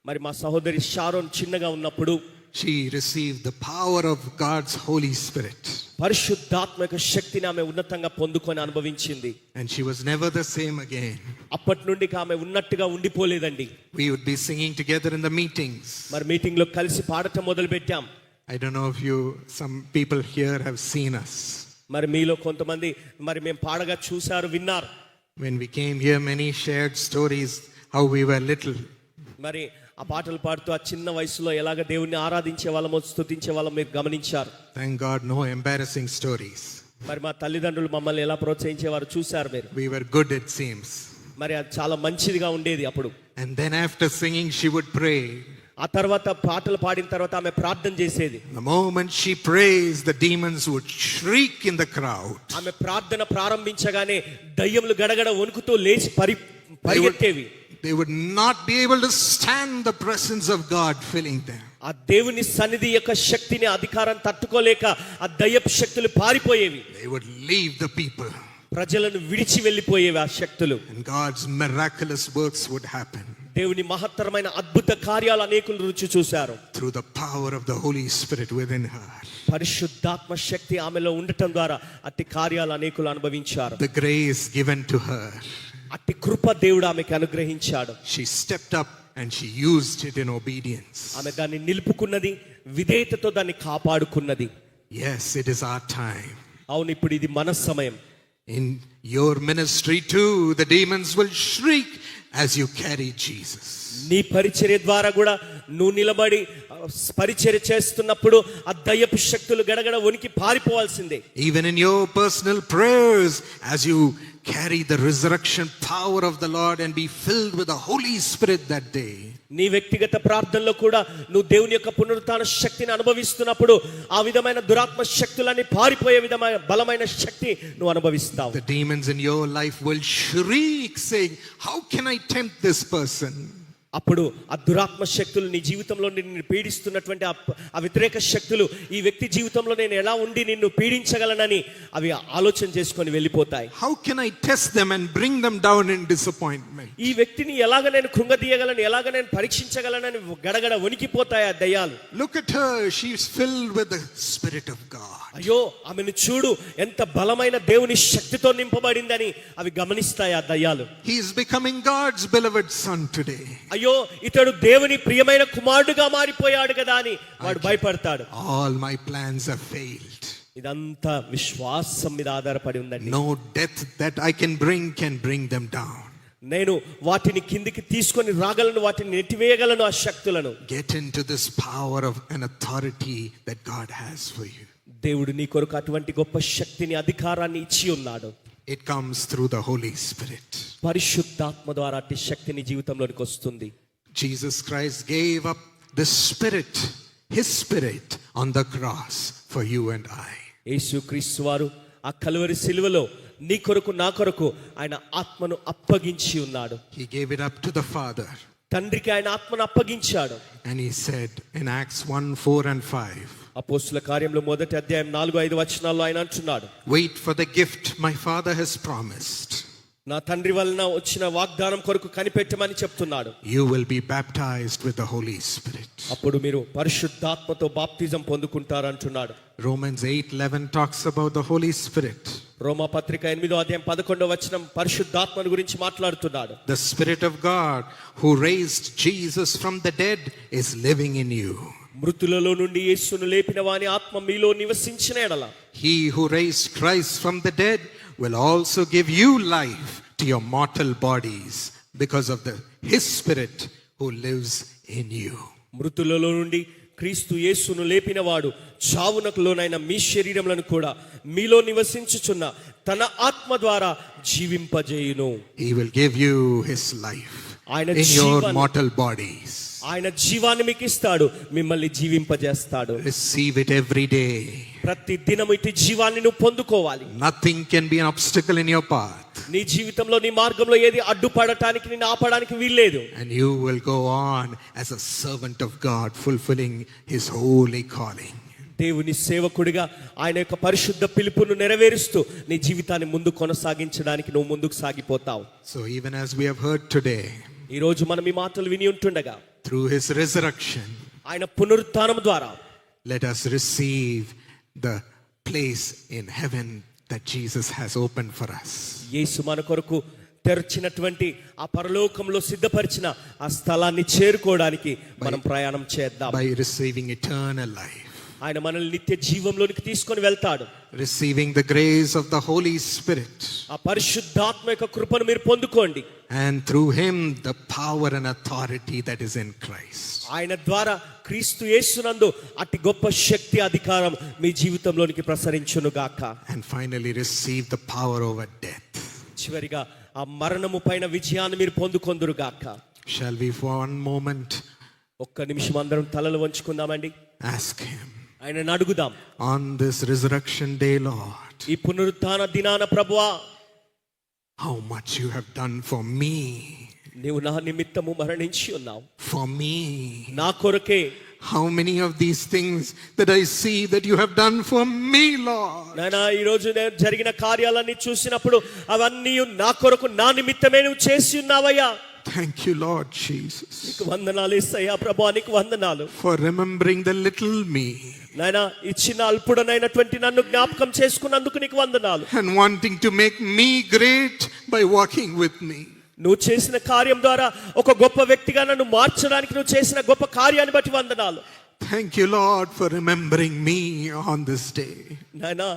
Speaker 1: మరి మా సహోదరి షారోన్ చిన్నగా ఉన్నప్పుడు
Speaker 2: she received the power of God's Holy Spirit.
Speaker 1: పరిశుద్ధాత్మ యొక్క శక్తిని ఆమె ఉన్నతంగా పొందుకొని అనుభవించింది.
Speaker 2: And she was never the same again.
Speaker 1: అప్పటి నుండి ఆమె ఉన్నట్టుగా ఉండిపోలేదండి.
Speaker 2: We would be singing together in the meetings.
Speaker 1: మరి మీటింగ్ లో కలిసి పాడటం మొదలు పెట్టాం.
Speaker 2: I don't know if some people here have seen us.
Speaker 1: మరి మీలో కొంతమంది మరి మేము పాడగా చూశారు, విన్నారు.
Speaker 2: When we came here, many shared stories how we were little.
Speaker 1: మరి ఆ పాటలు పాడుతూ ఆ చిన్న వయసులో ఎలాగ దేవుణ్ణి ఆరాధించే వాళ్ళమో, స్తుతించే వాళ్ళమో మీరు గమనించారు.
Speaker 2: Thank God, no embarrassing stories.
Speaker 1: మరి మా తల్లిదండ్రులు మమ్మల్ని ఎలా ప్రోత్సహించేవారు చూశారు మీరు.
Speaker 2: We were good, it seems.
Speaker 1: మరి అది చాలా మంచిదిగా ఉండేది అప్పుడు.
Speaker 2: And then after singing, she would pray.
Speaker 1: ఆ తర్వాత పాటలు పాడిన తర్వాత ఆమె ప్రార్థన చేసేది.
Speaker 2: The moment she prays, the demons would shriek in the crowd.
Speaker 1: ఆమె ప్రార్థన ప్రారంభించగానే దయ్యములు గడగడ వణుకుతూ లేచి పరిగెత్తేవి.
Speaker 2: They would not be able to stand the presence of God filling them.
Speaker 1: ఆ దేవుని సన్నిధి యొక్క శక్తిని, అధికారం తట్టుకోలేక ఆ దయ్యపు శక్తులు పారిపోయేవి.
Speaker 2: They would leave the people.
Speaker 1: ప్రజలను విడిచి వెళ్ళిపోయేవి ఆ శక్తులు.
Speaker 2: And God's miraculous works would happen.
Speaker 1: దేవుని మహత్తరమైన అద్భుత కార్యాలు అనేకులు రుచి చూశారు.
Speaker 2: Through the power of the Holy Spirit within her.
Speaker 1: పరిశుద్ధాత్మ శక్తి ఆమెలో ఉండటం ద్వారా అట్టి కార్యాలు అనేకులు అనుభవించారు.
Speaker 2: The grace given to her.
Speaker 1: అట్టి కృప దేవుడు ఆమెకు అనుగ్రహించాడు.
Speaker 2: She stepped up and she used it in obedience.
Speaker 1: ఆమె దాన్ని నిలుపుకున్నది, విధేయతతో దాన్ని కాపాడుకున్నది.
Speaker 2: Yes, it is our time.
Speaker 1: అవును, ఇప్పుడు ఇది మన సమయం.
Speaker 2: In your ministry too, the demons will shriek as you carry Jesus.
Speaker 1: నీ పరిచర్య ద్వారా కూడా నువ్వు నిలబడి పరిచర్య చేస్తున్నప్పుడు ఆ దయ్యపు శక్తులు గడగడ వణికి పారిపోవాల్సిందే.
Speaker 2: Even in your personal prayers, as you carry the resurrection power of the Lord and be filled with the Holy Spirit that day.
Speaker 1: నీ వ్యక్తిగత ప్రార్థనలో కూడా నువ్వు దేవుని యొక్క పునరుత్థాన శక్తిని అనుభవిస్తున్నప్పుడు ఆ విధమైన దురాత్మ శక్తులన్నీ పారిపోయే విధమైన బలమైన శక్తి నువ్వు అనుభవిస్తావు.
Speaker 2: The demons in your life will shriek saying, how can I tempt this person?
Speaker 1: అప్పుడు ఆ దురాత్మ శక్తులు నీ జీవితంలో నిన్ను పీడిస్తున్నటువంటి ఆ వ్యతిరేక శక్తులు ఈ వ్యక్తి జీవితంలో నేను ఎలా ఉండి నిన్ను పీడించగలనని అవి ఆలోచన చేసుకొని వెళ్ళిపోతాయి.
Speaker 2: How can I test them and bring them down in disappointment?
Speaker 1: ఈ వ్యక్తిని ఎలాగ నేను కృంగదీయగలను, ఎలాగ నేను పరీక్షించగలనని గడగడ వణికిపోతాయి ఆ దయ్యాలు.
Speaker 2: Look at her, she is filled with the Spirit of God.
Speaker 1: అయ్యో, ఆమెను చూడు, ఎంత బలమైన దేవుని శక్తితో నింపబడిందని అవి గమనిస్తాయి ఆ దయ్యాలు.
Speaker 2: He is becoming God's beloved son today.
Speaker 1: అయ్యో, ఇతడు దేవుని ప్రియమైన కుమారుడుగా మారిపోయాడు కదా అని వాడు భయపడతాడు.
Speaker 2: All my plans have failed.
Speaker 1: ఇదంతా విశ్వాసం మీద ఆధారపడి ఉందండి.
Speaker 2: No death that I can bring them down.
Speaker 1: నేను వాటిని కిందికి తీసుకొని రాగలను, వాటిని నెట్టివేయగలను ఆ శక్తులను.
Speaker 2: Get into this power of an authority that God has for you.
Speaker 1: దేవుడు నీ కొరకు అటువంటి గొప్ప శక్తిని, అధికారాన్ని ఇచ్చి ఉన్నాడు.
Speaker 2: It comes through the Holy Spirit.
Speaker 1: పరిశుద్ధాత్మ ద్వారా అట్టి శక్తిని జీవితంలోనికి వస్తుంది.
Speaker 2: Jesus Christ gave up the Spirit, His Spirit on the cross for you and I.
Speaker 1: యేసుక్రీస్తు వారు ఆ కలువరి సిలువలో నీ కొరకు నా కొరకు ఆయన ఆత్మను అప్పగించి ఉన్నాడు.
Speaker 2: He gave it up to the Father.
Speaker 1: తండ్రికి ఆయన ఆత్మను అప్పగించాడు.
Speaker 2: And He said in Acts 1:4 and 5.
Speaker 1: అపోస్తుల కార్యములు 1వ అధ్యాయం 4-5 వచనాల్లో ఆయన అంటున్నాడు,
Speaker 2: Wait for the gift my Father has promised.
Speaker 1: నా తండ్రి వలన వచ్చిన వాగ్దానం కొరకు కనిపెట్టమని చెప్తున్నాడు.
Speaker 2: You will be baptized with the Holy Spirit.
Speaker 1: అప్పుడు మీరు పరిశుద్ధాత్మతో బాప్తిజం పొందుకుంటారు అంటున్నాడు.
Speaker 2: Romans 8:11 talks about the Holy Spirit.
Speaker 1: రోమా పత్రిక 8వ అధ్యాయం 11వ వచనం పరిశుద్ధాత్మను గురించి మాట్లాడుతున్నాడు.
Speaker 2: The Spirit of God who raised Jesus from the dead is living in you.
Speaker 1: మృతులలో నుండి యేసును లేపిన వాని ఆత్మ మీలో నివసించిన ఎడల
Speaker 2: He who raised Christ from the dead will also give you life to your mortal bodies because of His Spirit who lives in you.
Speaker 1: మృతులలో నుండి క్రీస్తు యేసును లేపినవాడు చావునకు లోనైన మీ శరీరములను కూడా మీలో నివసించుచున్న తన ఆత్మ ద్వారా జీవింపజేయును.
Speaker 2: He will give you His life
Speaker 1: ఆయన
Speaker 2: in your
Speaker 1: జీవాన్ని-
Speaker 2: mortal bodies.
Speaker 1: ఆయన జీవాన్ని మీకు ఇస్తాడు, మిమ్మల్ని జీవింపజేస్తాడు.
Speaker 2: Receive it every day.
Speaker 1: ప్రతి దినం ఇటు జీవాన్ని నువ్వు పొందుకోవాలి.
Speaker 2: Nothing can be an obstacle in your path.
Speaker 1: నీ జీవితంలో, నీ మార్గంలో ఏది అడ్డుపడటానికి, నిన్ను ఆపడానికి వీల్లేదు.
Speaker 2: And you will go on as a servant of God, fulfilling His holy calling.
Speaker 1: దేవుని సేవకుడిగా ఆయన యొక్క పరిశుద్ధ పిలుపును నెరవేరుస్తూ నీ జీవితాన్ని ముందు కొనసాగించడానికి నువ్వు ముందుకు సాగిపోతావు.
Speaker 2: So even as we have heard today,
Speaker 1: ఈ రోజు మనం ఈ మాటలు విని ఉంటుండగా
Speaker 2: through His resurrection,
Speaker 1: ఆయన పునరుత్థానం ద్వారా
Speaker 2: let us receive the place in heaven that Jesus has opened for us.
Speaker 1: యేసు మన కొరకు తెరచినటువంటి ఆ పరలోకంలో సిద్ధపరిచిన ఆ స్థలాన్ని చేరుకోవడానికి మనం ప్రయాణం చేద్దాం.
Speaker 2: By receiving eternal life,
Speaker 1: ఆయన మనల్ని నిత్య జీవంలోనికి తీసుకొని వెళ్తాడు.
Speaker 2: receiving the grace of the Holy Spirit,
Speaker 1: ఆ పరిశుద్ధాత్మ యొక్క కృపను మీరు పొందుకోండి.
Speaker 2: and through Him the power and authority that is in Christ.
Speaker 1: ఆయన ద్వారా క్రీస్తు యేసునందు అతి గొప్ప శక్తి, అధికారం మీ జీవితంలోనికి ప్రసరించును గాక.
Speaker 2: And finally receive the power over death.
Speaker 1: చివరిగా ఆ మరణము పైన విజయాన్ని మీరు పొందుకొందురు గాక.
Speaker 2: Shall we for one moment
Speaker 1: ఒక్క నిమిషం అందరం తలలు వంచుకుందామండి.
Speaker 2: ask Him,
Speaker 1: ఆయనను అడుగుదాం,
Speaker 2: on this resurrection day, Lord,
Speaker 1: ఈ పునరుత్థాన దినాన ప్రభువా,
Speaker 2: how much you have done for me.
Speaker 1: నీవు నా నిమిత్తము మరణించి ఉన్నావు,
Speaker 2: For me.
Speaker 1: నా కొరకే.
Speaker 2: How many of these things that I see that you have done for me, Lord.
Speaker 1: నాయనా, ఈ రోజు నేను జరిగిన కార్యాలన్నీ చూసినప్పుడు అవన్నీ నా కొరకు, నా నిమిత్తమే నువ్వు చేసి ఉన్నావయ్యా.
Speaker 2: Thank you, Lord Jesus,
Speaker 1: నీకు వందనాలు యేసయ్యా. ప్రభువా, నీకు వందనాలు.
Speaker 2: for remembering the little me
Speaker 1: నాయనా, ఇచ్చిన అల్పుడనైనటువంటి నన్ను జ్ఞాపకం చేసుకున్నందుకు నీకు వందనాలు.
Speaker 2: and wanting to make me great by walking with me.
Speaker 1: నువ్వు చేసిన కార్యం ద్వారా ఒక గొప్ప వ్యక్తిగా నన్ను మార్చడానికి నువ్వు చేసిన గొప్ప కార్యాన్ని బట్టి వందనాలు.
Speaker 2: Thank you, Lord, for remembering me on this day.
Speaker 1: నాయనా,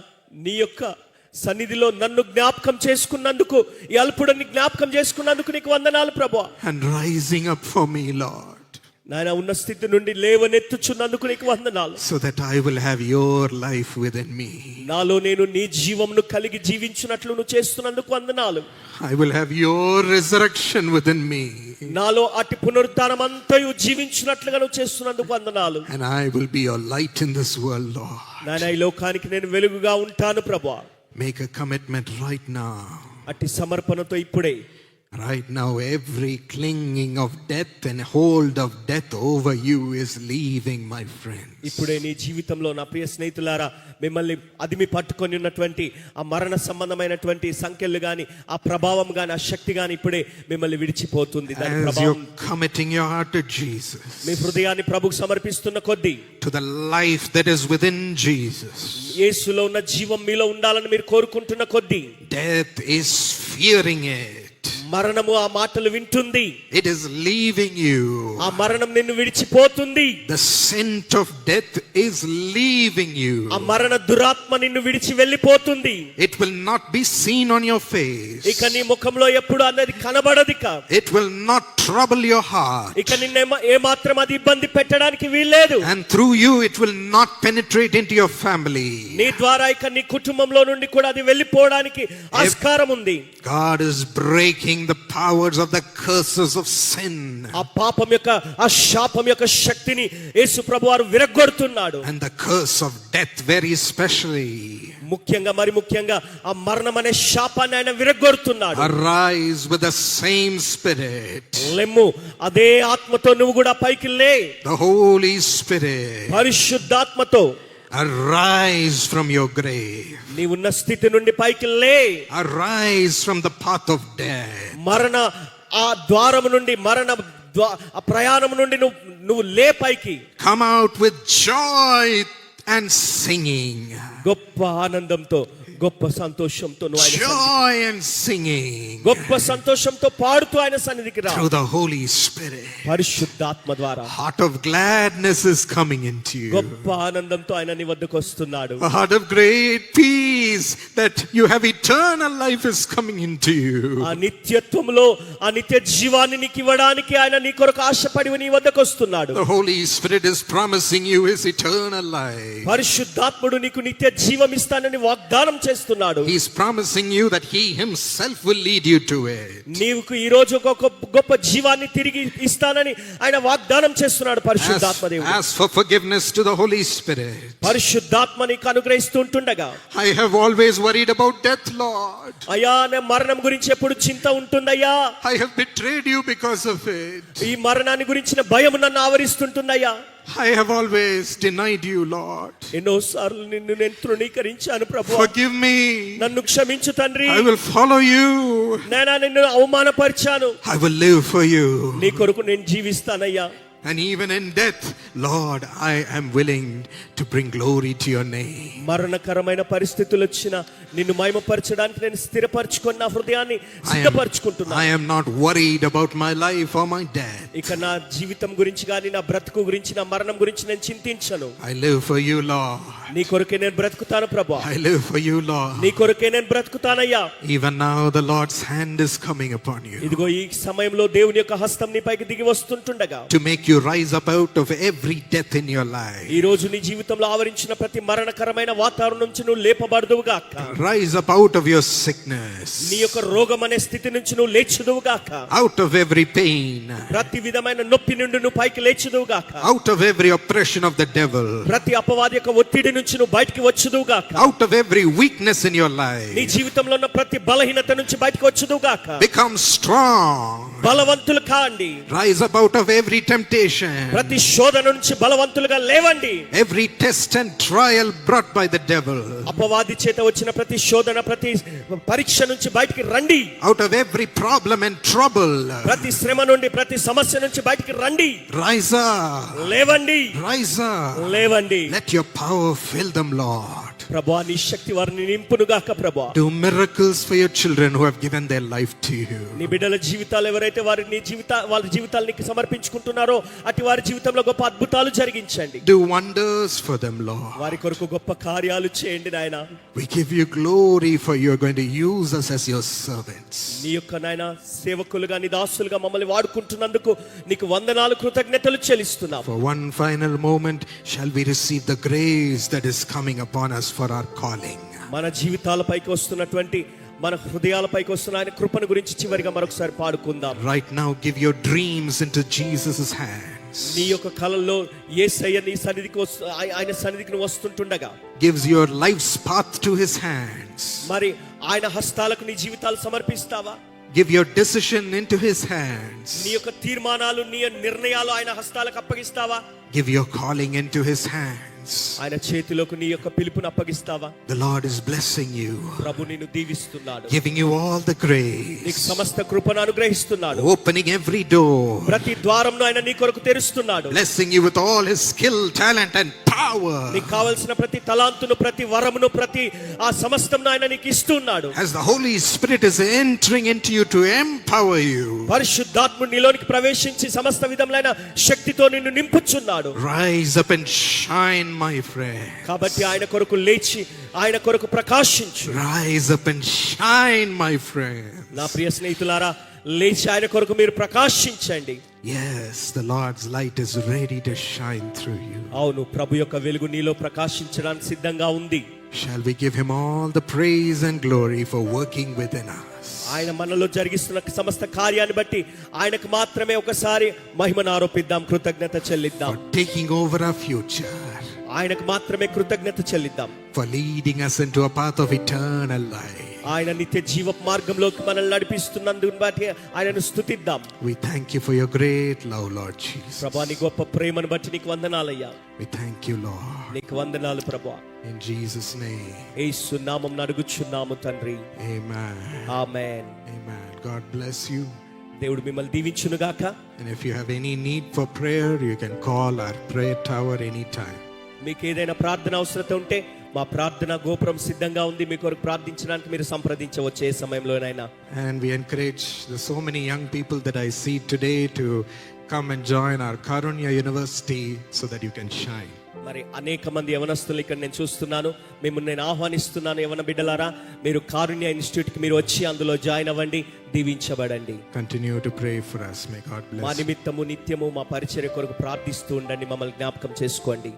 Speaker 1: నీ యొక్క సన్నిధిలో నన్ను జ్ఞాపకం చేసుకున్నందుకు, ఈ అల్పుడిని జ్ఞాపకం చేసుకున్నందుకు నీకు వందనాలు ప్రభువా.
Speaker 2: And rising up for me, Lord,
Speaker 1: నాయనా, ఉన్న స్థితి నుండి లేవనెత్తుచున్నందుకు నీకు వందనాలు.
Speaker 2: so that I will have your life within me.
Speaker 1: నాలో నేను నీ జీవమును కలిగి జీవించున్నట్లు నువ్వు చేస్తున్నందుకు వందనాలు.
Speaker 2: I will have your resurrection within me.
Speaker 1: నాలో అటు పునరుత్థానం అంతయు జీవించున్నట్లుగా నువ్వు చేస్తున్నందుకు వందనాలు.
Speaker 2: And I will be your light in this world, Lord.
Speaker 1: నాయనా, ఈ లోకానికి నేను వెలుగుగా ఉంటాను ప్రభువా.
Speaker 2: Make a commitment right now.
Speaker 1: అట్టి సమర్పణతో ఇప్పుడే,
Speaker 2: Right now, every clinging of death and hold of death over you is leaving, my friends.
Speaker 1: ఇప్పుడే నీ జీవితంలో నా ప్రియ స్నేహితులారా, మిమ్మల్ని అదిమి పట్టుకొని ఉన్నటువంటి ఆ మరణ సంబంధమైనటువంటి సంఖ్యలు గాని, ఆ ప్రభావం గాని, ఆ శక్తి గాని ఇప్పుడే మిమ్మల్ని విడిచిపోతుంది. దాని
Speaker 2: As
Speaker 1: ప్రభావం
Speaker 2: you're committing your heart to Jesus,
Speaker 1: మీ హృదయాన్ని ప్రభుకు సమర్పిస్తున్న కొద్దీ,
Speaker 2: to the life that is within Jesus,
Speaker 1: యేసులో ఉన్న జీవం మీలో ఉండాలని మీరు కోరుకుంటున్న కొద్దీ,
Speaker 2: death is fearing it.
Speaker 1: మరణము ఆ మాటలు వింటుంది.
Speaker 2: It is leaving you.
Speaker 1: ఆ మరణం నిన్ను విడిచిపోతుంది.
Speaker 2: The scent of death is leaving you.
Speaker 1: ఆ మరణ దురాత్మ నిన్ను విడిచి వెళ్ళిపోతుంది.
Speaker 2: It will not be seen on your face.
Speaker 1: ఇక నీ ముఖంలో ఎప్పుడు అన్నది కనబడదిక.
Speaker 2: It will not trouble your heart.
Speaker 1: ఇక నిన్ను ఏమాత్రం అది ఇబ్బంది పెట్టడానికి వీల్లేదు.
Speaker 2: And through you it will not penetrate into your family.
Speaker 1: నీ ద్వారా ఇక నీ కుటుంబంలో నుండి కూడా అది వెళ్ళిపోవడానికి ఆస్కారం ఉంది.
Speaker 2: God is breaking the powers of the curses of sin.
Speaker 1: ఆ పాపం యొక్క ఆ శాపం యొక్క శక్తిని యేసు ప్రభువారు విరగ్గొడుతున్నాడు.
Speaker 2: And the curse of death very especially.
Speaker 1: ముఖ్యంగా ఆ మరణం అనే శాపాన్ని ఆయన విరగ్గొడుతున్నాడు.
Speaker 2: Arise with the same spirit.
Speaker 1: లెమ్ము అదే ఆత్మతో నువ్వు కూడా పైకి లే.
Speaker 2: The Holy Spirit.
Speaker 1: పరిశుద్ధాత్మతో
Speaker 2: Arise from your grave.
Speaker 1: నీవున్న స్థితి నుండి పైకి లే.
Speaker 2: Arise from the path of death.
Speaker 1: మరణ ఆ ద్వారము నుండి ఆ ప్రయాణం నుండి నువ్వు లే పైకి.
Speaker 2: Come out with joy and singing.
Speaker 1: గొప్ప ఆనందంతో గొప్ప సంతోషంతో
Speaker 2: Joy and singing.
Speaker 1: గొప్ప సంతోషంతో పాడుతూ ఆయన సన్నిధికి రా.
Speaker 2: Through the Holy Spirit.
Speaker 1: పరిశుద్ధాత్మ ద్వారా
Speaker 2: Heart of gladness is coming into you.
Speaker 1: గొప్ప ఆనందంతో ఆయన నీ వద్దకు వస్తున్నాడు.
Speaker 2: A heart of great peace that you have eternal life is coming into you.
Speaker 1: ఆ నిత్యత్వంలో ఆ నిత్య జీవాన్ని నీకు ఇవ్వడానికి ఆయన నీ కొరకు ఆశపడి నీ వద్దకు వస్తున్నాడు.
Speaker 2: The Holy Spirit is promising you his eternal life.
Speaker 1: పరిశుద్ధాత్ముడు నీకు నిత్య జీవం ఇస్తానని వాగ్దానం చేస్తున్నాడు.
Speaker 2: He is promising you that he himself will lead you to it.
Speaker 1: నీకు ఈ రోజు ఒక గొప్ప జీవాన్ని తిరిగి ఇస్తానని ఆయన వాగ్దానం చేస్తున్నాడు పరిశుద్ధాత్మ దేవుడు.
Speaker 2: Ask for forgiveness to the Holy Spirit.
Speaker 1: పరిశుద్ధాత్మ నీకు అనుగ్రహిస్తూ ఉంటుండగా,
Speaker 2: I have always worried about death, Lord.
Speaker 1: అయ్యా నా మరణం గురించి ఎప్పుడు చింత ఉంటుందయ్యా.
Speaker 2: I have betrayed you because of it.
Speaker 1: ఈ మరణాన్ని గురించిన భయం నన్ను ఆవరిస్తుంటుందయ్యా.
Speaker 2: I have always denied you, Lord.
Speaker 1: ఎన్నోసార్లు నిన్ను నేను తృణీకరించాను ప్రభువా.
Speaker 2: Forgive me.
Speaker 1: నన్ను క్షమించు తండ్రి.
Speaker 2: I will follow you.
Speaker 1: నేను నిన్ను అవమానపరిచాను.
Speaker 2: I will live for you.
Speaker 1: నీ కొరకు నేను జీవిస్తానయ్యా.
Speaker 2: And even in death, Lord, I am willing to bring glory to your name.
Speaker 1: మరణకరమైన పరిస్థితులు వచ్చినా నిన్ను మహిమపరచడానికి నేను స్థిరపరచుకొని నా హృదయాన్ని సిద్ధపరచుకుంటున్నాను.
Speaker 2: I am not worried about my life or my death.
Speaker 1: ఇక నా జీవితం గురించి గాని నా బ్రతుకు గురించి నా మరణం గురించి నేను చింతించను.
Speaker 2: I live for you, Lord.
Speaker 1: నీ కొరకే నేను బ్రతుకుతాను ప్రభువా.
Speaker 2: I live for you, Lord.
Speaker 1: నీ కొరకే నేను బ్రతుకుతానయ్యా.
Speaker 2: Even now the Lord's hand is coming upon you.
Speaker 1: ఇదిగో ఈ సమయంలో దేవుని యొక్క హస్తం నీ పైకి దిగి వస్తుంటుండగా,
Speaker 2: to make you rise up out of every death in your life.
Speaker 1: ఈ రోజు నీ జీవితంలో ఆవరించిన ప్రతి మరణకరమైన వాతావరణం నుంచి నువ్వు లేపబడదువుగాక.
Speaker 2: Rise up out of your sickness.
Speaker 1: నీ యొక్క రోగం అనే స్థితి నుంచి నువ్వు లేచుదువుగాక.
Speaker 2: Out of every pain.
Speaker 1: ప్రతి విధమైన నొప్పి నుండి నువ్వు పైకి లేచుదువుగాక.
Speaker 2: Out of every oppression of the devil.
Speaker 1: ప్రతి అపవాది యొక్క ఒత్తిడి నుంచి నువ్వు బయటికి వచ్చుదువుగాక.
Speaker 2: Out of every weakness in your life.
Speaker 1: నీ జీవితంలో ఉన్న ప్రతి బలహీనత నుంచి బయటికి వచ్చుదువుగాక.
Speaker 2: Become strong.
Speaker 1: బలవంతులు కాండి.
Speaker 2: Rise up out of every temptation.
Speaker 1: ప్రతి శోధన నుంచి బలవంతులుగా లేవండి.
Speaker 2: Every test and trial brought by the devil.
Speaker 1: అపవాది చేత వచ్చిన ప్రతి శోధన ప్రతి పరీక్ష నుంచి బయటికి రండి.
Speaker 2: Out of every problem and trouble.
Speaker 1: ప్రతి శ్రమ నుండి ప్రతి సమస్య నుంచి బయటికి రండి.
Speaker 2: Rise up.
Speaker 1: లేవండి.
Speaker 2: Rise up.
Speaker 1: లేవండి.
Speaker 2: Let your power fill them, Lord.
Speaker 1: ప్రభువా నీ శక్తి వారిని నింపునుగాక ప్రభువా.
Speaker 2: Do miracles for your children who have given their life to you.
Speaker 1: నీ బిడ్డల జీవితాలు ఎవరైతే వాళ్ళ జీవితాలను సమర్పించుకుంటున్నారో అటు వారి జీవితంలో గొప్ప అద్భుతాలు జరిగించండి.
Speaker 2: Do wonders for them, Lord.
Speaker 1: వారి కొరకు గొప్ప కార్యాలు చేయండి నాయనా.
Speaker 2: We give you glory for you are going to use us as your servants.
Speaker 1: నీ యొక్క నాయనా సేవకులుగా నీ దాసులుగా మమ్మల్ని వాడుకుంటున్నందుకు నీకు వందనాలు కృతజ్ఞతలు చెల్లిస్తున్నాం.
Speaker 2: For one final moment shall we receive the grace that is coming upon us for our calling.
Speaker 1: మన జీవితాలపైకి వస్తున్నటువంటి మన హృదయాలపైకి వస్తున్న ఆయన కృపను గురించి చివరిగా మరొకసారి పాడుకుందాం.
Speaker 2: Right now give your dreams into Jesus' hands.
Speaker 1: నీ యొక్క కలల్లో యేసయ్య నీ సన్నిధికి ఆయన సన్నిధికి నువ్వు వస్తుంటుండగా
Speaker 2: gives your life's path to his hands.
Speaker 1: మరి ఆయన హస్తాలకు నీ జీవితాలు సమర్పిస్తావా?
Speaker 2: Give your decision into his hands.
Speaker 1: నీ యొక్క తీర్మానాలు నీ నిర్ణయాలు ఆయన హస్తాలకు అప్పగిస్తావా?
Speaker 2: Give your calling into his hands.
Speaker 1: ఆయన చేతిలోకి నీ యొక్క పిలుపును అప్పగిస్తావా?
Speaker 2: The Lord is blessing you.
Speaker 1: ప్రభు నిన్ను దీవిస్తున్నాడు.
Speaker 2: Giving you all the grace.
Speaker 1: నీకు సమస్త కృపను అనుగ్రహిస్తున్నాడు.
Speaker 2: Opening every door.
Speaker 1: ప్రతి ద్వారంను ఆయన నీ కొరకు తెరుస్తున్నాడు.
Speaker 2: Blessing you with all his skill, talent and power.
Speaker 1: నీకు కావాల్సిన ప్రతి తలాంతును, ప్రతి వరమును, ప్రతి ఆ సమస్తం ఆయన నీకు ఇస్తున్నాడు.
Speaker 2: As the Holy Spirit is entering into you to empower you.
Speaker 1: పరిశుద్ధాత్ముడు నీలోనికి ప్రవేశించి సమస్త విధములైన శక్తితో నిన్ను నింపుచున్నాడు.
Speaker 2: Rise up and shine, my friend.
Speaker 1: కాబట్టి ఆయన కొరకు లేచి ఆయన కొరకు ప్రకాశించు.
Speaker 2: Rise up and shine, my friend.
Speaker 1: నా ప్రియ స్నేహితులారా, లేచి ఆయన కొరకు మీరు ప్రకాశించండి.
Speaker 2: Yes, the Lord's light is ready to shine through you.
Speaker 1: అవును, ప్రభు యొక్క వెలుగు నీలో ప్రకాశించడానికి సిద్ధంగా ఉంది.
Speaker 2: Shall we give him all the praise and glory for working within us?
Speaker 1: ఆయన మనలో జరిగిస్తున్న సమస్త కార్యాన్ని బట్టి ఆయనకు మాత్రమే ఒకసారి మహిమను ఆరోపిద్దాం, కృతజ్ఞత చెల్లిద్దాం.
Speaker 2: For taking over our future.
Speaker 1: ఆయనకు మాత్రమే కృతజ్ఞత చెల్లిద్దాం.
Speaker 2: For leading us into a path of eternal life.
Speaker 1: ఆయన నిత్య జీవ మార్గంలోకి మనల్ని నడిపిస్తున్నందుకు బట్టి ఆయనను స్తుతిద్దాం.
Speaker 2: We thank you for your great love, Lord Jesus.
Speaker 1: ప్రభువా, నీ గొప్ప ప్రేమను బట్టి నీకు వందనాలయ్యా.
Speaker 2: We thank you, Lord.
Speaker 1: నీకు వందనాలు ప్రభువా.
Speaker 2: In Jesus' name.
Speaker 1: యేసు నామమున అడుగుచున్నాము తండ్రి.
Speaker 2: Amen.
Speaker 1: Amen.
Speaker 2: Amen. God bless you.
Speaker 1: దేవుడు మిమ్మల్ని దీవించును గాక.
Speaker 2: And if you have any need for prayer, you can call our prayer tower anytime.
Speaker 1: మీకు ఏదైనా ప్రార్థన అవసరత ఉంటే మా ప్రార్థన గోపురం సిద్ధంగా ఉంది. మీ కొరకు ప్రార్థించడానికి మీరు సంప్రదించవచ్చు ఏ సమయంలోనైనా.
Speaker 2: And we encourage so many young people that I see today to come and join our Karunya University so that you can shine.
Speaker 1: మరి అనేక మంది యవనస్తులు ఇక్కడ నేను చూస్తున్నాను. మిమ్మల్ని నేను ఆహ్వానిస్తున్నాను, యవన బిడ్డలారా, మీరు కారుణ్య ఇన్స్టిట్యూట్కి మీరు వచ్చి అందులో జాయిన్ అవ్వండి, దీవించబడండి.
Speaker 2: Continue to pray for us. May God bless
Speaker 1: మా
Speaker 2: you.
Speaker 1: నిమిత్తము నిత్యము మా పరిచర్య కొరకు ప్రార్థిస్తూ ఉండండి. మమ్మల్ని జ్ఞాపకం చేసుకోండి.